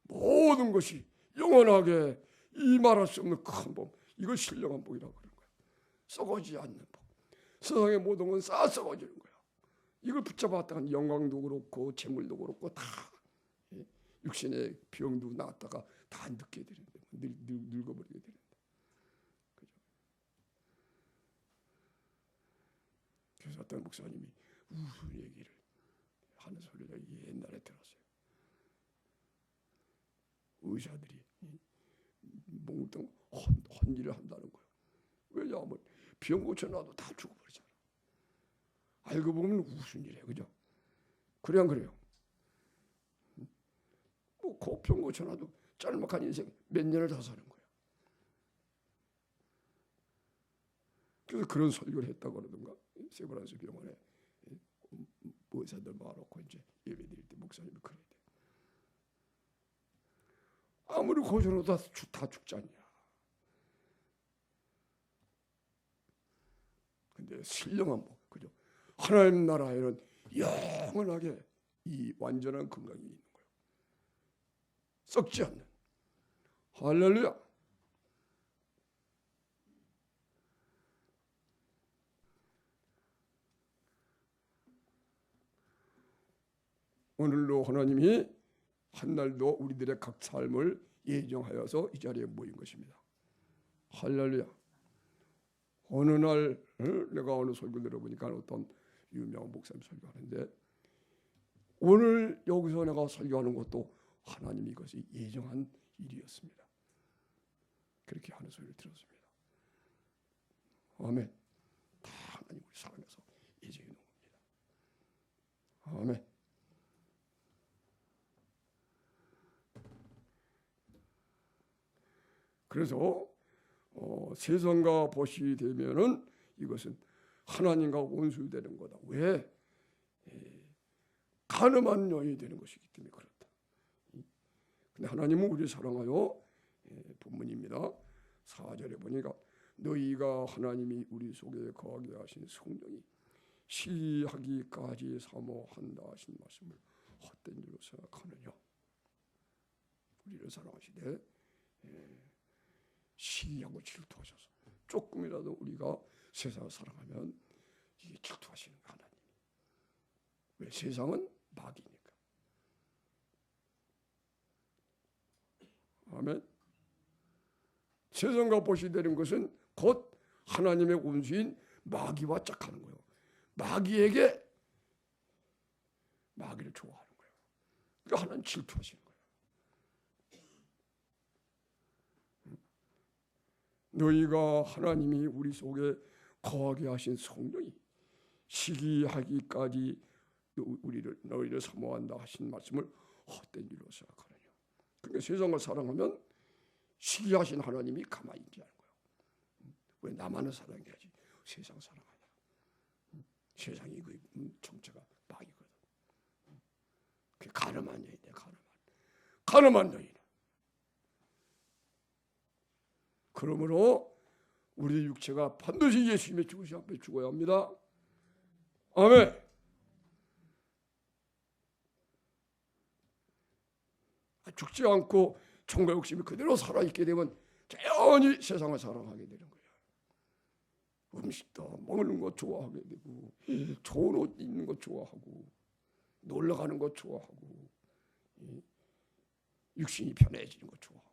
모든 것이 영원하게 이 말할 수 없는 큰 복, 이걸 신령한 복이라고 그러는 거예요. 썩어지지 않는 복. 세상의 모든 건 싹 썩어지는 거예요. 이걸 붙잡았다가 영광도 그렇고 재물도 그렇고 다 육신의 병도 나았다가 다 늙게 되는데 늙어버리게 되는데. 그죠? 그래서 어떤 목사님이 우스운 얘기를 하는 소리를 옛날에 들었어요. 의사들이 몽땅 헌일을 한다는 거예요. 왜냐하면 병 고쳐놔도 다 죽어버리잖아. 알고 보면 무슨 일이에요, 그죠? 그래 안 그래요? 뭐 병 고쳐놔도 짤막한 인생 몇 년을 더 사는 거예요. 그래서 그런 설교를 했다고 그러던가. 세브란스 병원에 의사들 모아놓고 이제 예배 드릴 때 목사님이 그래야 돼. 아무리 고쳐놔도 다 죽지 않냐. 근데 신령한 복, 그죠? 하나님 나라에는 영원하게 이 완전한 건강이 있는 거예요. 썩지 않는. 할렐루야. 오늘도 하나님이 한날도 우리들의 각 삶을 예정하여서 이 자리에 모인 것입니다. 할렐루야. 어느 날 내가 어느 설교 들어보니까 어떤 유명한 목사님 설교하는데 오늘 여기서 내가 설교하는 것도 하나님이 이것이 예정한 일이었습니다. 그렇게 하는 소리를 들었습니다. 아멘. 다 하나님 우리 사랑해서 예정해 놓은 겁니다. 아멘. 그래서 세상과 벗이 되면은 이것은 하나님과 원수되는 거다. 왜? 가늠한 영이 되는 것이기 때문에 그렇다. 근데 하나님은 우리를 사랑하여 본문입니다. 4절에 보니까 너희가 하나님이 우리 속에 거하게 하신 성령이 시하기까지 사모한다 하신 말씀을 헛된 줄로 생각하느냐. 우리를 사랑하시되 시기하고 질투하셔서 조금이라도 우리가 세상을 사랑하면 이게 질투하시는 거 하나님이. 왜? 세상은 마귀니까. 아멘. 세상과 벗이 되는 것은 곧 하나님의 원수인 마귀와 짝하는 거예요. 마귀에게 마귀를 좋아하는 거예요. 그러니까 하나님 질투하시는 거예요. 너희가 하나님이 우리 속에 거하게 하신 성령이 시기하기까지 너희를 사모한다 하신 말씀을 헛된 일로 생각하느냐. 그러니까 세상을 사랑하면 시기하신 하나님이 가만히 있지 않은 거예요. 왜 나만을 사랑해야지 세상 사랑하냐. 세상이 그 정체가 마귀거든. 그게 가늠한 여인이야. 가늠한 여인. 그러므로 우리 육체가 반드시 예수님의 죽으심 앞에 죽어야 합니다. 아멘. 죽지 않고 정과 욕심이 그대로 살아있게 되면 자연히 세상을 사랑하게 되는 거예요. 음식도 먹는 것 좋아하게 되고 좋은 옷 입는 것 좋아하고 놀러 가는 것 좋아하고 육신이 편해지는 것 좋아하고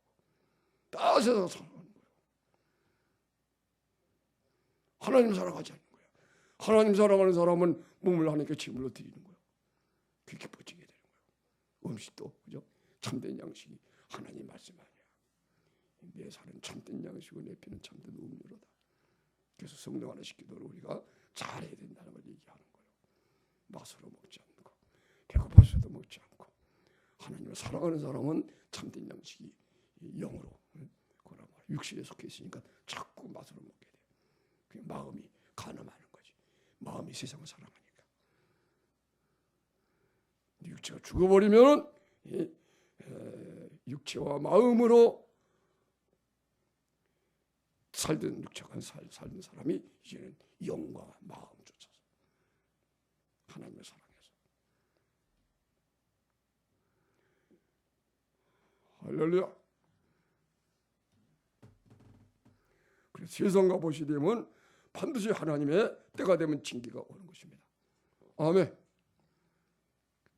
다 세상 사랑하는 거예요. 하나님 사랑하지 않는 거야. 하나님 사랑하는 사람은 몸을 하나님께 제물로 드리는 거야. 그게 기뻐지게 되는 거야. 음식도 그죠? 참된 양식이 하나님 말씀 아니야. 내 살은 참된 양식이고 내 피는 참된 음료로다. 그래서 성령 하나씩 기도를 우리가 잘해야 된다는 걸 얘기하는 거예요. 맛으로 먹지 않고 배고파서도 먹지 않고 하나님을 사랑하는 사람은 참된 양식이 영으로 그러나 육신에 속해 있으니까 자꾸 맛으로 먹게 돼. 그 마음이 가늠하는 거지. 마음이 세상을 사랑하니까. 육체가 죽어버리면 육체와 마음으로 살던 육체가 살던 사람이 이제는 영과 마음 쫓아서 하나님을 사랑해서 할렐루야. 그래서 세상과 보시 되면 반드시 하나님의 때가 되면 징계가 오는 것입니다. 아멘.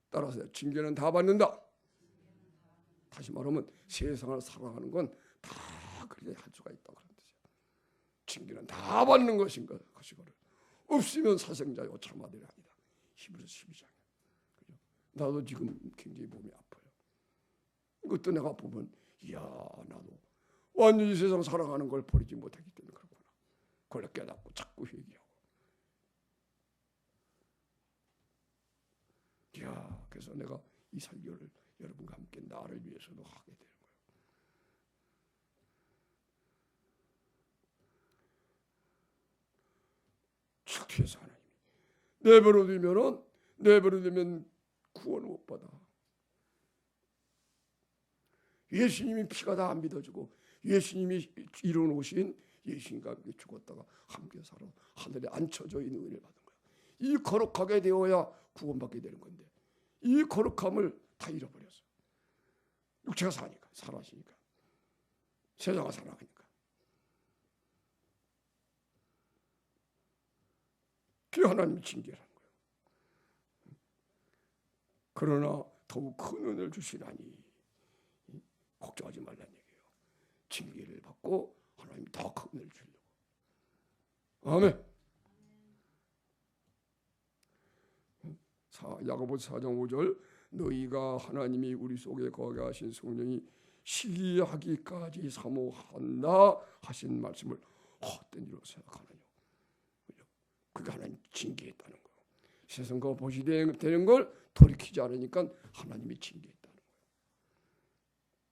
따라서 징계는 다 받는다. 다시 말하면 세상을 사랑하는 건 다 그렇게 할 수가 있다 그런 뜻이에요. 징계는 다 받는 것인가 것이거든. 없으면 사생자요 참아들이 아니다. 히브리서 12장에. 나도 지금 굉장히 몸이 아파요. 이것도 내가 보면 이야 나도 완전히 세상 살아가는 걸 버리지 못했기 때문에 그렇구나. 그걸 깨닫고 자꾸 회개하고. 이야 그래서 내가 이 설교를 여러분과 함께 나를 위해서도 하게 되는 거예요. 착해서 하나님이 내버려두면 구원을 못 받아. 예수님이 피가 다 안 믿어지고 예수님이 이뤄놓으신 예수님과 함께 죽었다가 함께 살아 하늘에 앉혀져 있는 은혜를 받은 거야. 이 거룩하게 되어야 구원받게 되는 건데 이 거룩함을 다 잃어버렸어. 육체가 사니까 살아시니까 세상을 살아가니까. 그게 하나님의 징계라는 거예요. 그러나 더욱 큰 은혜를 주시나니 걱정하지 말라는 얘기예요. 징계를 받고 하나님이 더 큰 은혜를 주려고. 아멘. 야고보서 4장 5절 너희가 하나님이 우리 속에 거하게 하신 성령이 시기하기까지 사모한다 하신 말씀을 헛된 일로 생각하느냐. 그게 하나님 징계했다는 거예요. 세상과 보시되는 걸 돌이키지 않으니까 하나님이 징계했다는 거예요.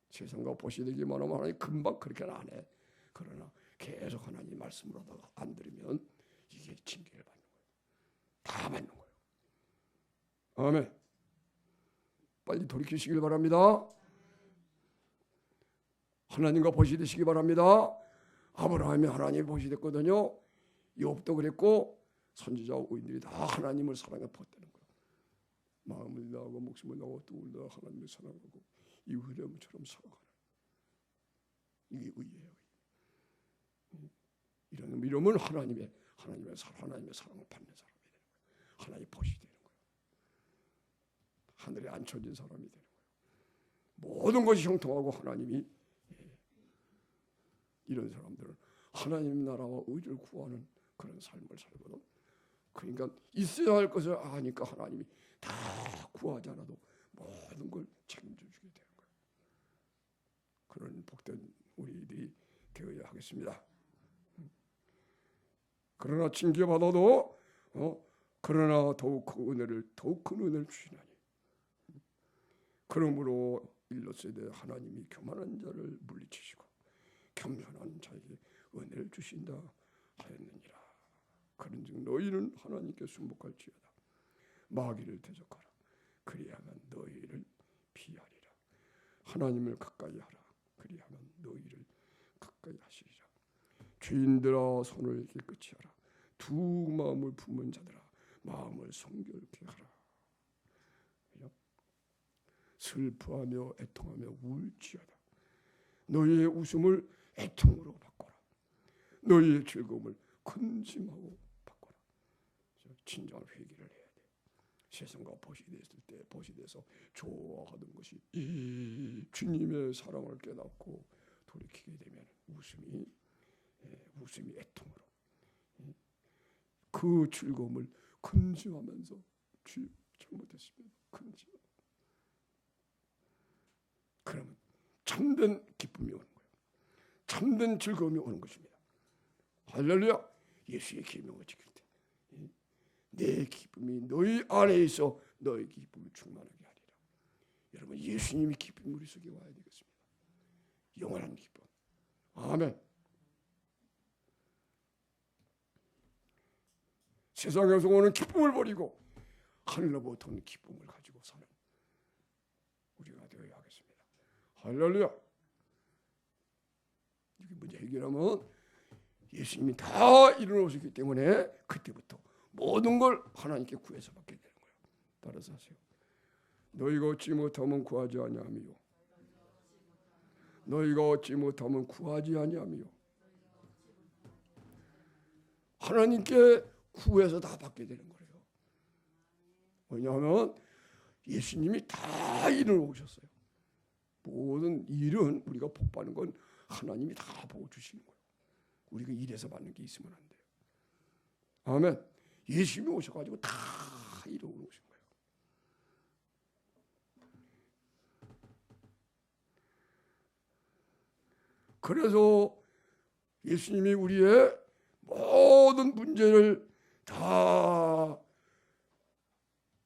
세상과 보시되기만 하면 하나님 금방 그렇게는 안 해. 그러나 계속 하나님 말씀을 하다가 안 들으면 이게 징계를 받는 거예요. 다 받는 거예요. 아멘. 빨리 돌이키시길 바랍니다. 하나님과 보시되시기 바랍니다. 아브라함이 하나님 보시됐거든요. 욥도 그랬고 선지자 의인들이 다 하나님을 사랑해 버티는 거예요. 마음을 다하고 목숨을 다하고 또 울다가 하나님을 사랑하고 이 흐름처럼 살아가는 이게 의예요. 이러면 하나님의 사랑을 받는 사람이 되는 거예요. 하나님 보시 되는 거예요. 하늘에 앉혀진 사람이 되는 거예요. 모든 것이 형통하고 하나님이 이런 사람들은 하나님 나라와 의를 구하는 그런 삶을 살거든. 그러니까 있어야 할 것을 아니까 하나님이 다 구하지 않아도 모든 걸 책임져 주게 되는 거예요. 그런 복된 우리들이 되어야 하겠습니다. 그러나 징계받아도 그러나 더욱 큰 은혜를 주시나니 그러므로 일러스되 하나님이 교만한 자를 물리치시고 겸손한 자에게 은혜를 주신다 하였느니라. 그런즉 너희는 하나님께 순복할지어다. 마귀를 대적하라. 그리하면 너희를 피하리라. 하나님을 가까이 하라. 그리하면 너희를 가까이 하시리라. 죄인들아 손을 깨끗이 하라. 두 마음을 품은 자들아 마음을 성결케 하라. 슬퍼하며 애통하며 울지어다. 너희의 웃음을 애통으로 바꿔라. 너희의 즐거움을 근심하고 바꿔라. 진정한 회개를 해야 돼. 세상과 보시됐을 때 보시돼서 좋아하던 것이 이 주님의 사랑을 깨닫고 돌이키게 되면 웃음이 애통으로 그 즐거움을 근심하면서 주 잘못했습니다. 근심. 그러면 참된 기쁨이 오는 거예요. 참된 즐거움이 오는 것입니다. 할렐루야. 예수의 계명을 지킬 때 내 기쁨이 너희 안에 있어 너희 기쁨을 충만하게 하리라. 여러분, 예수님이 기쁨이 우리 속에 와야 되겠습니다. 영원한 기쁨. 아멘. 세상에서 오는 기쁨을 버리고 하늘로부터 오는 기쁨을 가지고 사는 우리가 되어야 하겠습니다. 할렐루야. 이게 문제 해결하면 예수님이 다 이루어졌기 때문에 그때부터 모든 걸 하나님께 구해서 받게 되는 거예요. 따라서 하세요. 너희가 얻지 못하면 구하지 아니하며 너희가 얻지 못하면 구하지 아니하며 하나님께 구해서 다 받게 되는 거예요. 왜냐하면 예수님이 다 일을 오셨어요. 모든 일은 우리가 복 받는 건 하나님이 다 보고 주시는 거예요. 우리가 일해서 받는 게 있으면 안 돼요. 아멘. 예수님이 오셔가지고 다 이루어 오신 거예요. 그래서 예수님이 우리의 모든 문제를 다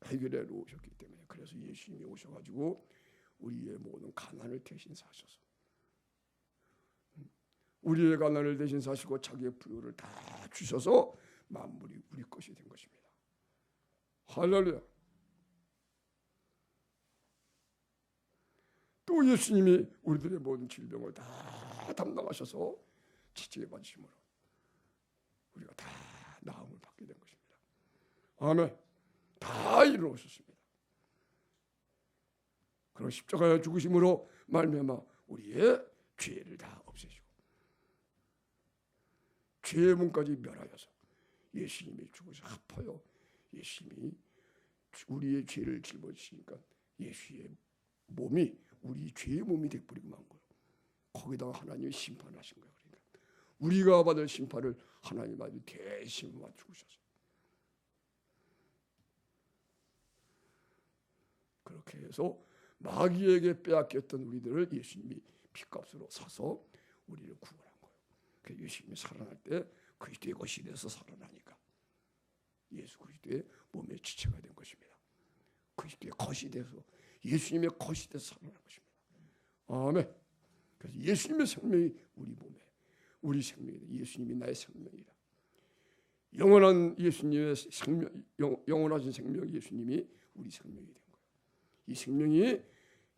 해결해 놓으셨기 때문에, 그래서 예수님이 오셔가지고 우리의 모든 가난을 대신 사셔서 우리의 가난을 대신 사시고 자기의 부요를 다 주셔서 만물이 우리 것이 된 것입니다. 할렐루야. 또 예수님이 우리들의 모든 질병을 다 담당하셔서 지체에 받으심으로 우리가 다 나음을 받게 된 것입니다. 아멘. 다 이루어졌습니다. 그리고 십자가에 죽으심으로 말미암아 우리의 죄를 다 없애시고 죄의 문까지 멸하여서 예수님이 죽으셔 아파요. 예수님이 우리의 죄를 짊어지시니까 예수의 몸이 우리 죄의 몸이 되어버리고 만 거예요. 거기다가 하나님이 심판하신 거예요. 그러니까 우리가 받을 심판을 하나님 아주 대신 죽으셔서 그렇게 해서 마귀에게 빼앗겼던 우리들을 예수님이 피값으로 사서 우리를 구원한 거예요. 그 예수님이 살아날 때 그리스도의 것이 돼서 살아나니까 예수 그리스도의 몸의 지체가 된 것입니다. 그리스도의 것이 돼서 예수님의 것이 돼서 살아난 것입니다. 아멘. 그래서 예수님의 생명이 우리 몸에 우리 생명이다. 예수님이 나의 생명이다. 영원한 예수님의 생명, 영원하신 생명 예수님이 우리 생명이 된 거예요. 이 생명이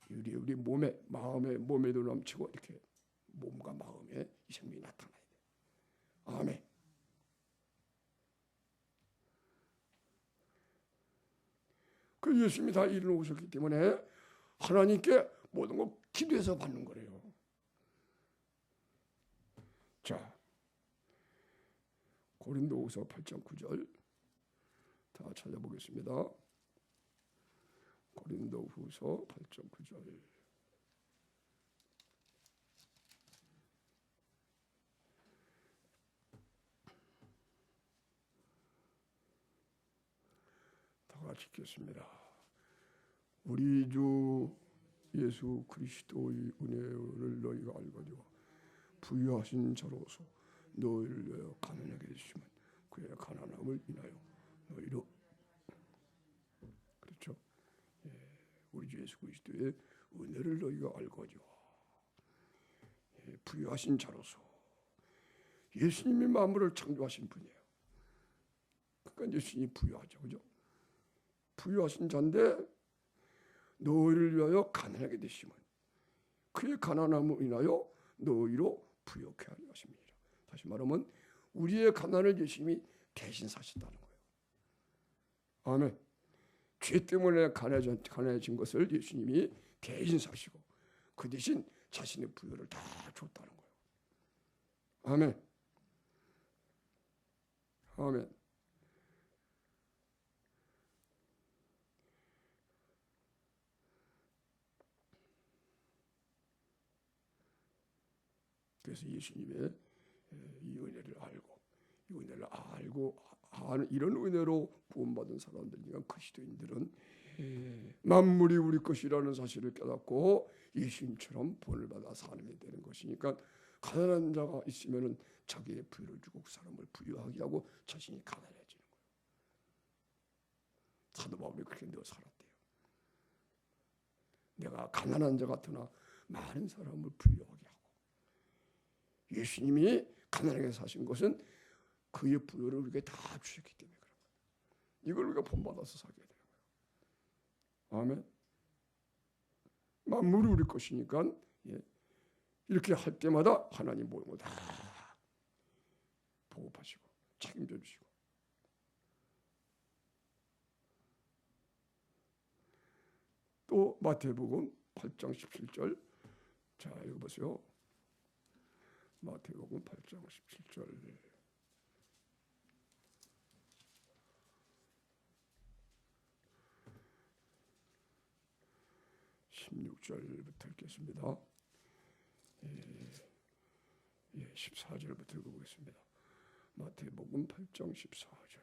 우리 몸에 마음에 몸에도 넘치고 이렇게 몸과 마음에 이 생명이 나타나야 돼. 아멘. 그 예수님이 다 이루어 오셨기 때문에 하나님께 모든 걸 기도해서 받는 거래요. 자, 고린도후서 8장 9절 다 찾아보겠습니다. 고린도후서 8장 9절. 다 같이 읽겠습니다. 우리 주 예수 그리스도의 은혜를 너희가 알거니와 부유하신 자로서 너희를 위하여 가난하게 되시면 그의 가난함을 인하여 너희로, 그렇죠? 예, 우리 주 예수 그리스도의 은혜를 너희가 알거니와 예, 부유하신 자로서 예수님이 만물을 창조하신 분이에요. 그러니까 예수님이 부유하죠, 그죠? 부유하신 자인데 너희를 위하여 가난하게 되시면 그의 가난함을 인하여 너희로 부욕해 하려 하십니다. 다시 말하면 우리의 가난을 예수님이 대신 사셨다는 거예요. 아멘. 죄 때문에 가난해진 것을 예수님이 대신 사시고 그 대신 자신의 부요를 다 줬다는 거예요. 아멘. 아멘. 그래서 예수님의 이 은혜를 알고 이 은혜를 알고 이런 은혜로 구원받은 사람들이니까 그리스도인들은 만물이 우리 것이라는 사실을 깨닫고 예수님처럼 본을 받아 사람이 되는 것이니까 가난한 자가 있으면은 자기의 부유를 주고 그 사람을 부유하게 하고 자신이 가난해지는 거예요. 사도 바울이 그렇게 늘 살았대요. 내가 가난한 자 같으나 많은 사람을 부유하게 하고, 예수님이 가난하게 사신 것은 그의 부유를 우리에게 다 주셨기 때문에 그런 거예요. 이걸 우리가 본받아서 살게 되는 거예요. 아멘. 만물이 우리 것이니까 이렇게 할 때마다 하나님 모든 걸 다 보호하시고 책임져 주시고. 또 마태복음 8장 17절 자 읽어보세요. 마태복음 8장 17절 16절부터 읽겠습니다. 14절부터 읽어보겠습니다. 마태복음 8장 14절.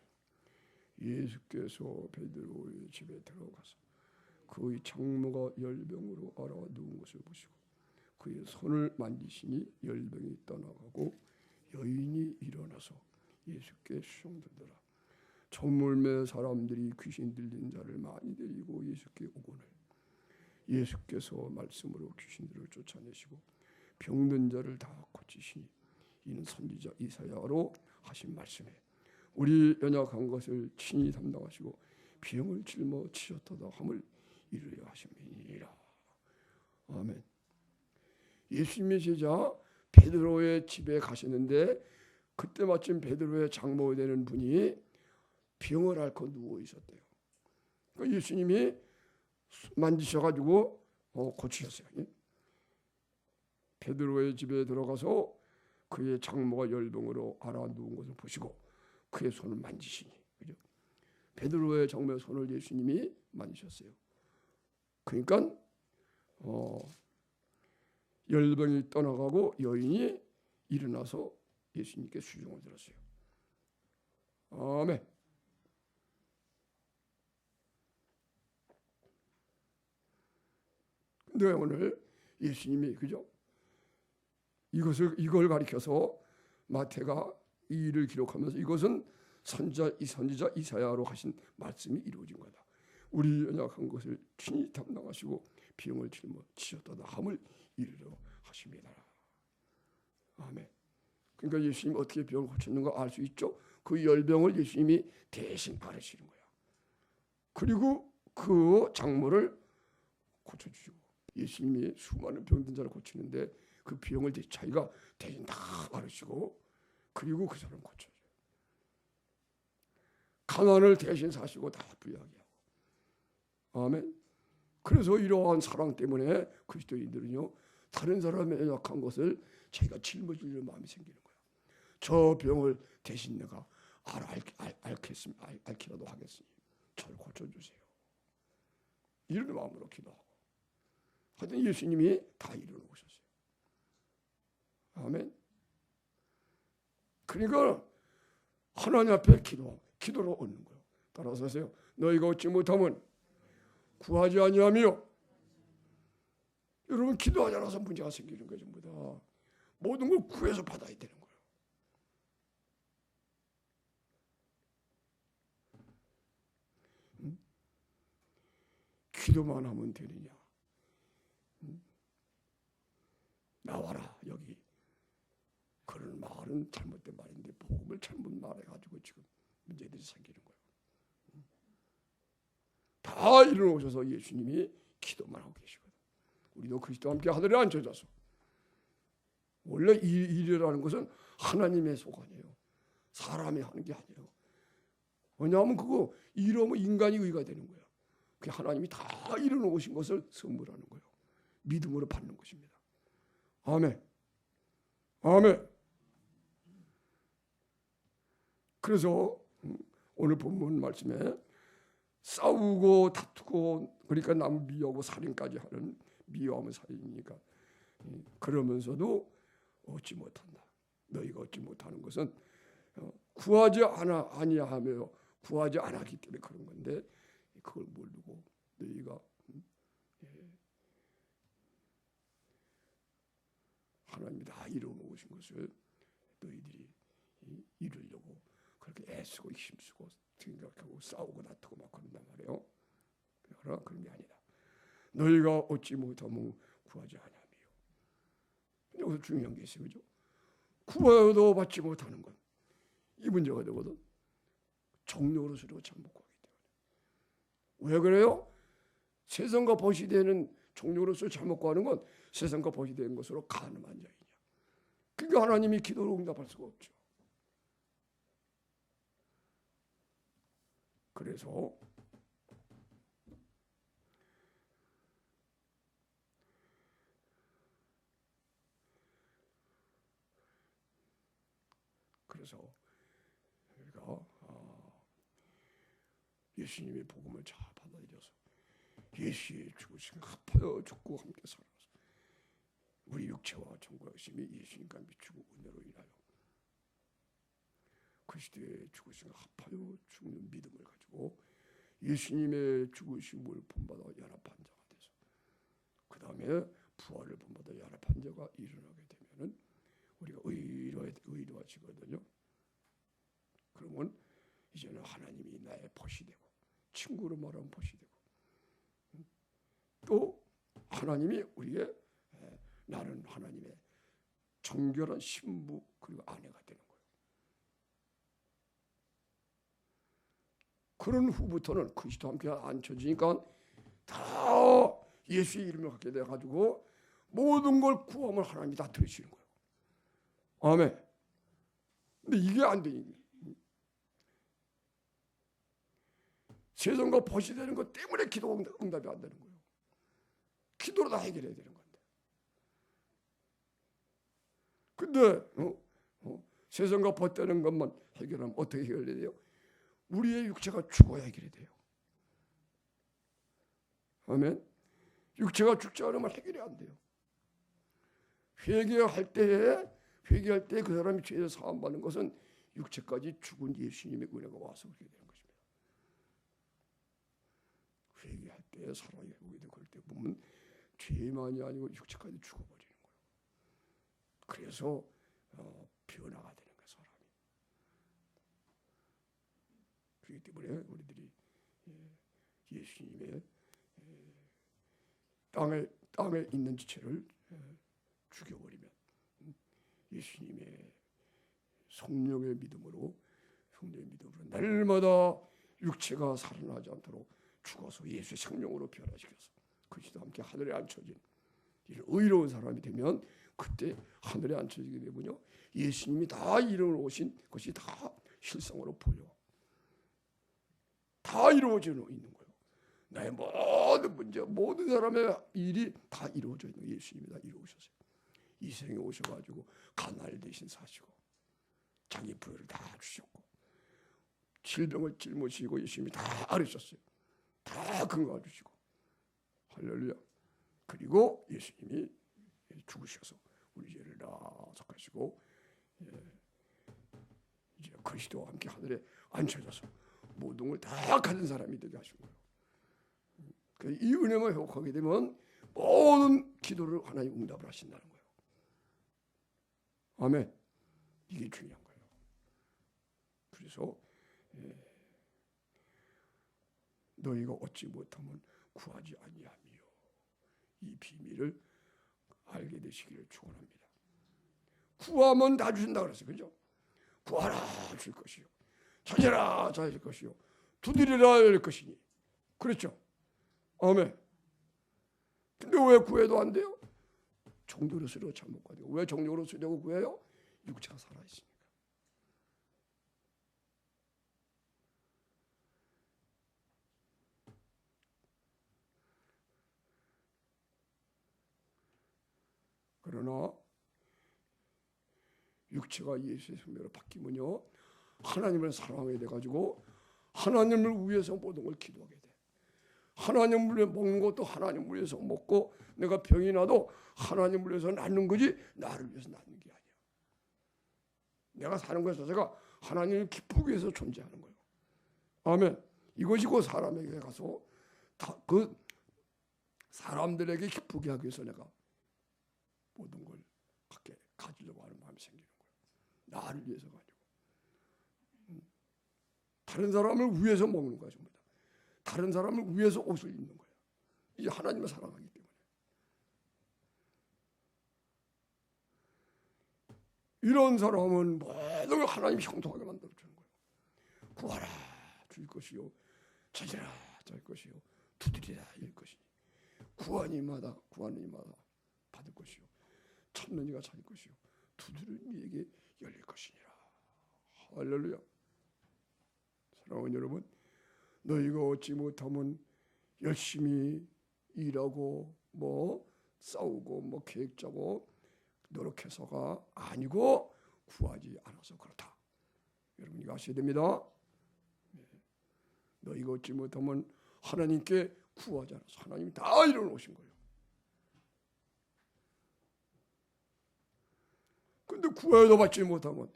예수께서 베드로의 집에 들어가서 그의 장모가 열병으로 앓아 누운 것을 보시고 그의 손을 만지시니 열병이 떠나가고 여인이 일어나서 예수께 수종들더라. 저물매 사람들이 귀신 들린 자를 많이 데리고 예수께 오거늘 예수께서 말씀으로 귀신들을 쫓아내시고 병든 자를 다 고치시니 이는 선지자 이사야로 하신 말씀에 우리 연약한 것을 친히 담당하시고 병을 짊어지셨도다 함을 이루려 하심이니라. 아멘. 예수님의 제자 베드로의 집에 가시는데 그때 마침 베드로의 장모가 되는 분이 병을 앓고 누워 있었대요. 그러니까 예수님이 만지셔가지고 고치셨어요. 베드로의 집에 들어가서 그의 장모가 열병으로 앓아 누운 것을 보시고 그의 손을 만지시니, 그죠? 베드로의 장모의 손을 예수님이 만지셨어요. 그러니까 열병이 떠나가고 여인이 일어나서 예수님께 수종을 들었어요. 아멘. 근데 오늘 예수님이 그죠? 이걸 가리켜서 마태가 이 일을 기록하면서 이것은 선지자 이사야로 하신 말씀이 이루어진 거다. 우리 연약한 것을 친히 담당하시고 병을 짊어지셨도다 함을 이루려 하십니다. 아멘. 그러니까 예수님이 어떻게 병을 고쳤는가 알 수 있죠. 그 열병을 예수님이 대신 앓으시는 거야. 그리고 그 장모를 고쳐주시고 예수님이 수많은 병든 자를 고치는데 그 병을 자기가 대신 다 앓으시고 그리고 그 사람 고쳐줘요. 가난을 대신 사시고 다 부유하게 하고. 아멘. 그래서 이러한 사랑 때문에 그리스도인들은요 다른 사람의 연약한 것을 자기가 짊어지려는 마음이 생기는 거야. 저 병을 대신 내가 앓기라도 하겠으니 저를 고쳐주세요. 이런 마음으로 기도하고. 하여튼 예수님이 다 이루어오셨어요. 아멘. 그러니까 하나님 앞에 기도로 얻는 거예요. 따라서 하세요. 너희가 얻지 못하면 구하지 아니하며. 여러분 기도하지 않아서 문제가 생기는 거예요. 전부 다. 모든 걸 구해서 받아야 되는 거예요. 기도만 하면 되느냐. 나와라 여기. 그런 말은 잘못된 말인데 복음을 잘못 말해가지고 지금 문제들이 생기는 거예요. 다 이루어오셔서 예수님이 기도만 하고 계시거든. 우리도 그리스도와 함께 하늘에 앉혀져서. 원래 이 일이라는 것은 하나님의 소관이에요. 사람이 하는 게 아니에요. 왜냐하면 그거 이러면 인간이 의가 되는 거예요. 그 하나님이 다 이루어오신 것을 선물하는 거예요. 믿음으로 받는 것입니다. 아멘. 아멘. 그래서 오늘 본문 말씀에 싸우고 다투고 그러니까 남 미워하고 살인까지 하는 미워하면 살인이니까 그러면서도 얻지 못한다. 너희가 얻지 못하는 것은 구하지 아니하며 구하지 않았기 때문에 그런 건데 그걸 모르고 너희가 하나님이 다 이루어놓으신 것을 너희들이 이루려고 그렇게 애쓰고 힘쓰고 생각하고 싸우고 다투고 막 그런단 말이에요. 그러나 그런 게 아니다. 너희가 얻지 못하면 구하지 아니하며. 여기서 중요한 게 있어요. 그죠? 구하여도 받지 못하는 건 이 문제가 되거든. 정욕으로 서로 잘못 구하기 때문에. 왜 그래요? 세상과 벗이되는 정욕으로서 잘못 구하는 건 세상과 벗이되는 것으로 가늠한 자이냐. 그러니까 하나님이 기도를 응답할 수가 없죠. 그래서 우리가 예수님의 복음을 잘 받아들여서 예수의 죽으신 합하여 죽고 함께 살아서 우리 육체와 정과 의심이 예수님과 비추고 은혜로 인하여 그리스도의 죽으신 합하여 죽는 믿음을 가지고 예수님의 죽으심을 본받아 연합한 자가 돼서 그 다음에 부활을 본받아 연합한 자가 일어나게 되면은 우리가 의로워지거든요. 그러면 이제는 하나님이 나의 벗이 되고 친구로 말하면 벗이 되고 또 하나님이 우리의 나는 하나님의 정결한 신부 그리고 아내가 되는 거예요. 그런 후부터는 그리스도와 함께 앉혀지니까 다 예수의 이름을 갖게 돼가지고 모든 걸 구하면 하나님이 다 들으시는 거예요. 아멘. 근데 이게 안 되니 세상과 벗이 되는 것 때문에 기도 응답이 안 되는 거예요. 기도로 다 해결해야 되는 건데. 근데 세상과 벗되는 것만 해결하면 어떻게 해결해야 돼요? 우리의 육체가 죽어야 해결이 돼요. 아멘. 육체가 죽지 않으면 해결이 안 돼요. 회개할 때 그 사람이 죄에서 사함 받는 것은 육체까지 죽은 예수님의 은혜가 와서 그렇게 되는 것입니다. 회개할 때 사랑이 회복이 되고 그럴 때 보면 죄만이 아니고 육체까지 죽어버리는 거예요. 그래서 변화가 되는 거예요, 사람이. 그렇기 때문에 우리들이 예수님의 땅에 있는 지체를 죽여버리면 예수님의 성령의 믿음으로 날마다 육체가 살아나지 않도록 죽어서 예수의 생명으로 변화시켜서 그리스도와 함께 하늘에 앉혀진 이런 의로운 사람이 되면 그때 하늘에 앉혀지게 되면요 예수님이 다 이루어오신 것이 다 실상으로 보여. 다 이루어져 있는 거예요. 나의 모든 문제, 모든 사람의 일이 다 이루어져 있는 거예요. 예수님이 다 이루어오셨어요. 이 세상에 오셔가지고 가난을 대신 사시고 자기 부여를 다 주셨고 질병을 짊어지고 예수님이 다 앓으셨어요. 다 건강을 주시고 할렐루야. 그리고 예수님이 죽으셔서 우리 죄를 다 속하시고 이제 그리스도와 함께 하늘에 앉혀져서 모든 걸 다 가진 사람이 되게 하신 거예요. 이 은혜만 회복하게 되면 모든 기도를 하나님 응답을 하신다는 거예요. 아멘. 이게 중요한 거예요. 그래서 너희가 얻지 못하면 구하지 아니하며 이 비밀을 알게 되시기를 축원합니다. 구하면 다 주신다 그랬어요. 그죠? 구하라 줄 것이요. 찾으라 찾을 것이요. 두드리라 열 것이니. 그렇죠? 아멘. 근데 왜 구해도 안 돼요? 정욕으로 쓰려고 잘못 구해요. 왜 정욕으로 쓰려고 구해요? 육체가 살아있으니까. 그러나 육체가 예수의 생명으로 바뀌면요 하나님을 사랑하게 돼가지고 하나님을 위해서 모든 걸 기도하게 돼. 하나님을 위해 먹는 것도 하나님을 위해서 먹고 내가 병이 나도 하나님을 위해서 낫는 거지 나를 위해서 낫는 게 아니야. 내가 사는 것에 있어서가 하나님을 기쁘게 해서 존재하는 거예요. 아멘. 이것이 곧 사람에게 가서 그 사람들에게 기쁘게 하기 위해서 내가 모든 걸 가지려고 하는 마음이 생기는 거예요. 나를 위해서가 아니고 다른 사람을 위해서 먹는 거야. 전부 다. 다른 사람을 위해서 옷을 입는 거야. 이게 하나님을 사랑하기 때문에. 이런 사람은 모든 걸 하나님이 형통하게 만들어주는 거예요. 구하라 줄 것이요, 찾으라 찾을 것이요, 두드리라 열 것이니 구하는 이마다 받을 것이요, 찾는 이가 찾을 것이요, 두드리는 이에게 열릴 것이니라. 할렐루야. 사랑하는 여러분, 너희가 얻지 못하면 열심히 일하고 싸우고 계획 짜고 노력해서가 아니고 구하지 않아서 그렇다. 여러분 이거 아셔야 됩니다. 너희가 얻지 못하면 하나님께 구하지 않아서 하나님이 다 이뤄놓으신 거예요. 근데 구해도 받지 못하면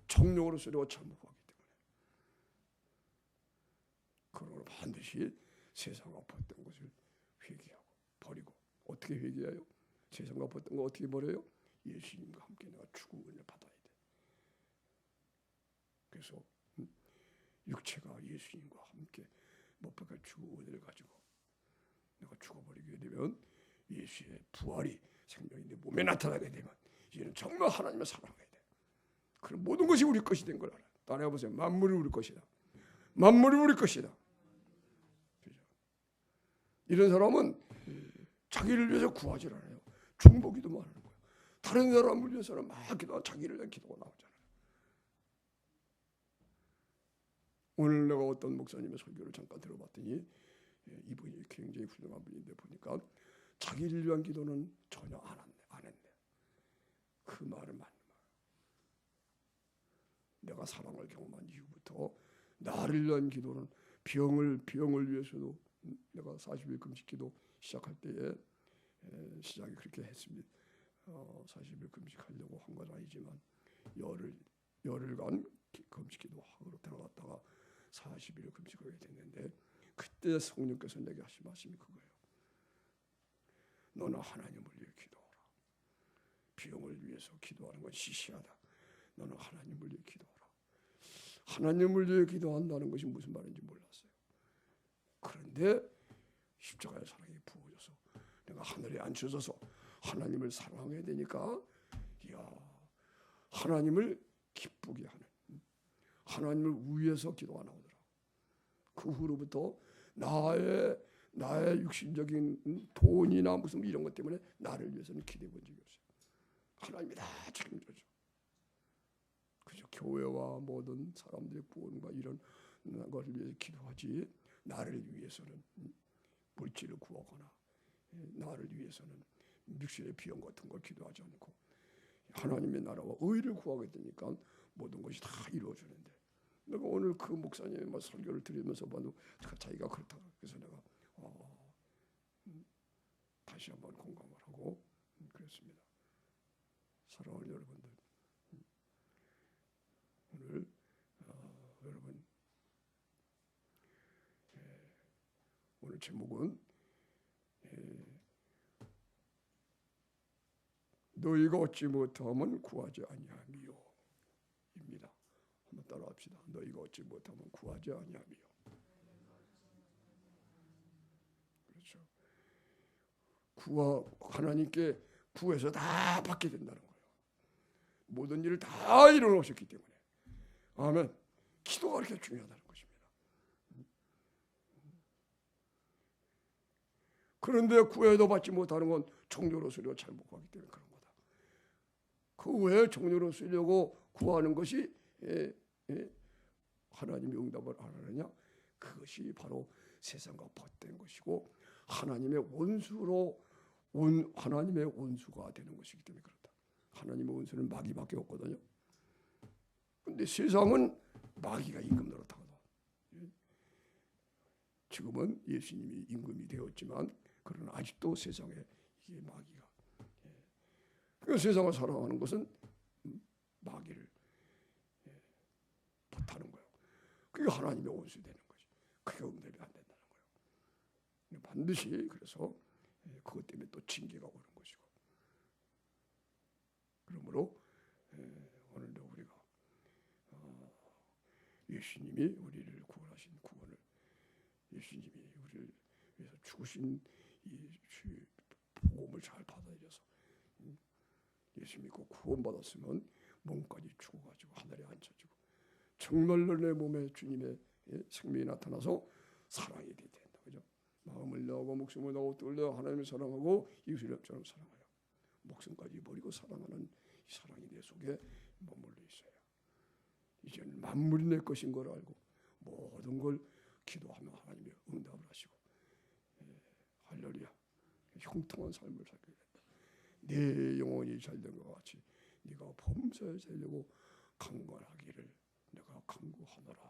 정욕으로 쓰려고 잘못하기 때문에 그러므로 반드시 세상과 벗던 것을 회개하고 버리고. 어떻게 회개해요? 세상과 벗던 거 어떻게 버려요? 예수님과 함께 내가 죽음을 받아야 돼. 그래서 육체가 예수님과 함께 못 박혀 죽은 은혜를 가지고 내가 죽어버리게 되면 예수의 부활이 생명이 내 몸에 나타나게 되면 이제는 정말 하나님을 사랑해야 돼. 그럼 모든 것이 우리 것이 된 걸 알아요. 따라해보세요. 만물이 우리 것이다. 만물이 우리 것이다. 그죠? 이런 사람은 자기를 위해서 구하지 않아요. 중보기도만 하는 거예요. 다른 사람을 위해서는 막 기도하고 자기를 위한 기도가 나오잖아요. 오늘 내가 어떤 목사님의 설교를 잠깐 들어봤더니 이분이 굉장히 훌륭한 분인데 보니까 자기를 위한 기도는 전혀 안 했네. 그 말은 맞는 말. 내가 사랑을 경험한 이후부터 나를 위한 기도는 병을 위해서도 내가 40일 금식 기도 시작할 때에 시작이 그렇게 했습니다. 40일 금식하려고 한 건 아니지만 열흘간 금식기도 하러 들어갔다가 40일 금식하게 됐는데 그때 성령께서 내게 하신 말씀이 그거예요. 너는 하나님을 위해 기도하라. 병을 위해서 기도하는 건 시시하다. 너는 하나님을 위해 기도하라. 하나님을 위해 기도한다는 것이 무슨 말인지 몰랐어요. 그런데 십자가의 사랑이 부어져서 내가 하늘에 앉혀져서 하나님을 사랑해야 되니까 하나님을 기쁘게 하는, 하나님을 위해서 기도가 나오더라. 그 후로부터 나의 육신적인 돈이나 무슨 이런 것 때문에 나를 위해서는 기도해 본 적이 없어요. 하나님이 다 책임져줘. 그저 교회와 모든 사람들의 구원과 이런 것을 위해서 기도하지 나를 위해서는 물질을 구하거나 나를 위해서는 육신의 비용 같은 걸 기도하지 않고 하나님의 나라와 의를 구하게 되니까 모든 것이 다 이루어지는데 내가 오늘 그 목사님의 설교를 들으면서 봐도 자기가 그렇다. 그래서 내가 다시 한번 공감을 하고 그랬습니다. 사랑하는 여러분들, 오늘 여러분 오늘 제목은 너희가 얻지 못하면 구하지 아니하미요 입니다. 한번 따라합시다. 너희가 얻지 못하면 구하지 아니하미요. 그렇죠. 하나님께 구해서 다 받게 된다는 거예요. 모든 일을 다 이뤄놓으셨기 때문에. 아멘. 기도가 그렇게 중요하다는 것입니다. 그런데 구해도 받지 못하는 건 종료로 쓰려고 잘못 구하기 때문에 그런 거다. 그 왜 종료로 쓰려고 구하는 것이 하나님이 응답을 안 하느냐? 그것이 바로 세상과 벗된 것이고 하나님의 원수가 되는 것이기 때문에 그렇다. 하나님의 원수는 마귀밖에 없거든요. 근데 세상은 마귀가 임금 노릇하거든. 지금은 예수님이 임금이 되었지만 그러나 아직도 세상에 이게 마귀가. 그 세상을 살아가는 것은 마귀를 그게 하나님의 원수 되는 거지. 그게 응답이 안 된다는 거예요. 반드시 그래서 그것 때문에 또 징계가 오는 것이고. 그러므로 오늘도 우리가 예수님이 우리를 구원하신 구원을, 예수님이 우리를 위해서 죽으신 이 복음을 잘 받아들여서 예수 믿고 구원받았으면 몸까지 죽어가지고 하늘에 앉혀지고 정말로 내 몸에 주님의 생명이 나타나서 사랑이 된다. 그죠? 마음을 다하고 목숨을 다하고 뜻을 다하고 하나님을 사랑하고 이웃을 처럼 사랑하여 목숨까지 버리고 사랑하는 이 사랑이 내 속에 머물러 있어요. 이제는 만물이 내 것인 걸 알고 모든 걸 기도하며 하나님의 응답을 하시고 할렐루야, 형통한 삶을 살게 된다. 내 영혼이 잘된 것 같이 네가 범사에 살려고 강건하기를 내가 간구하노라.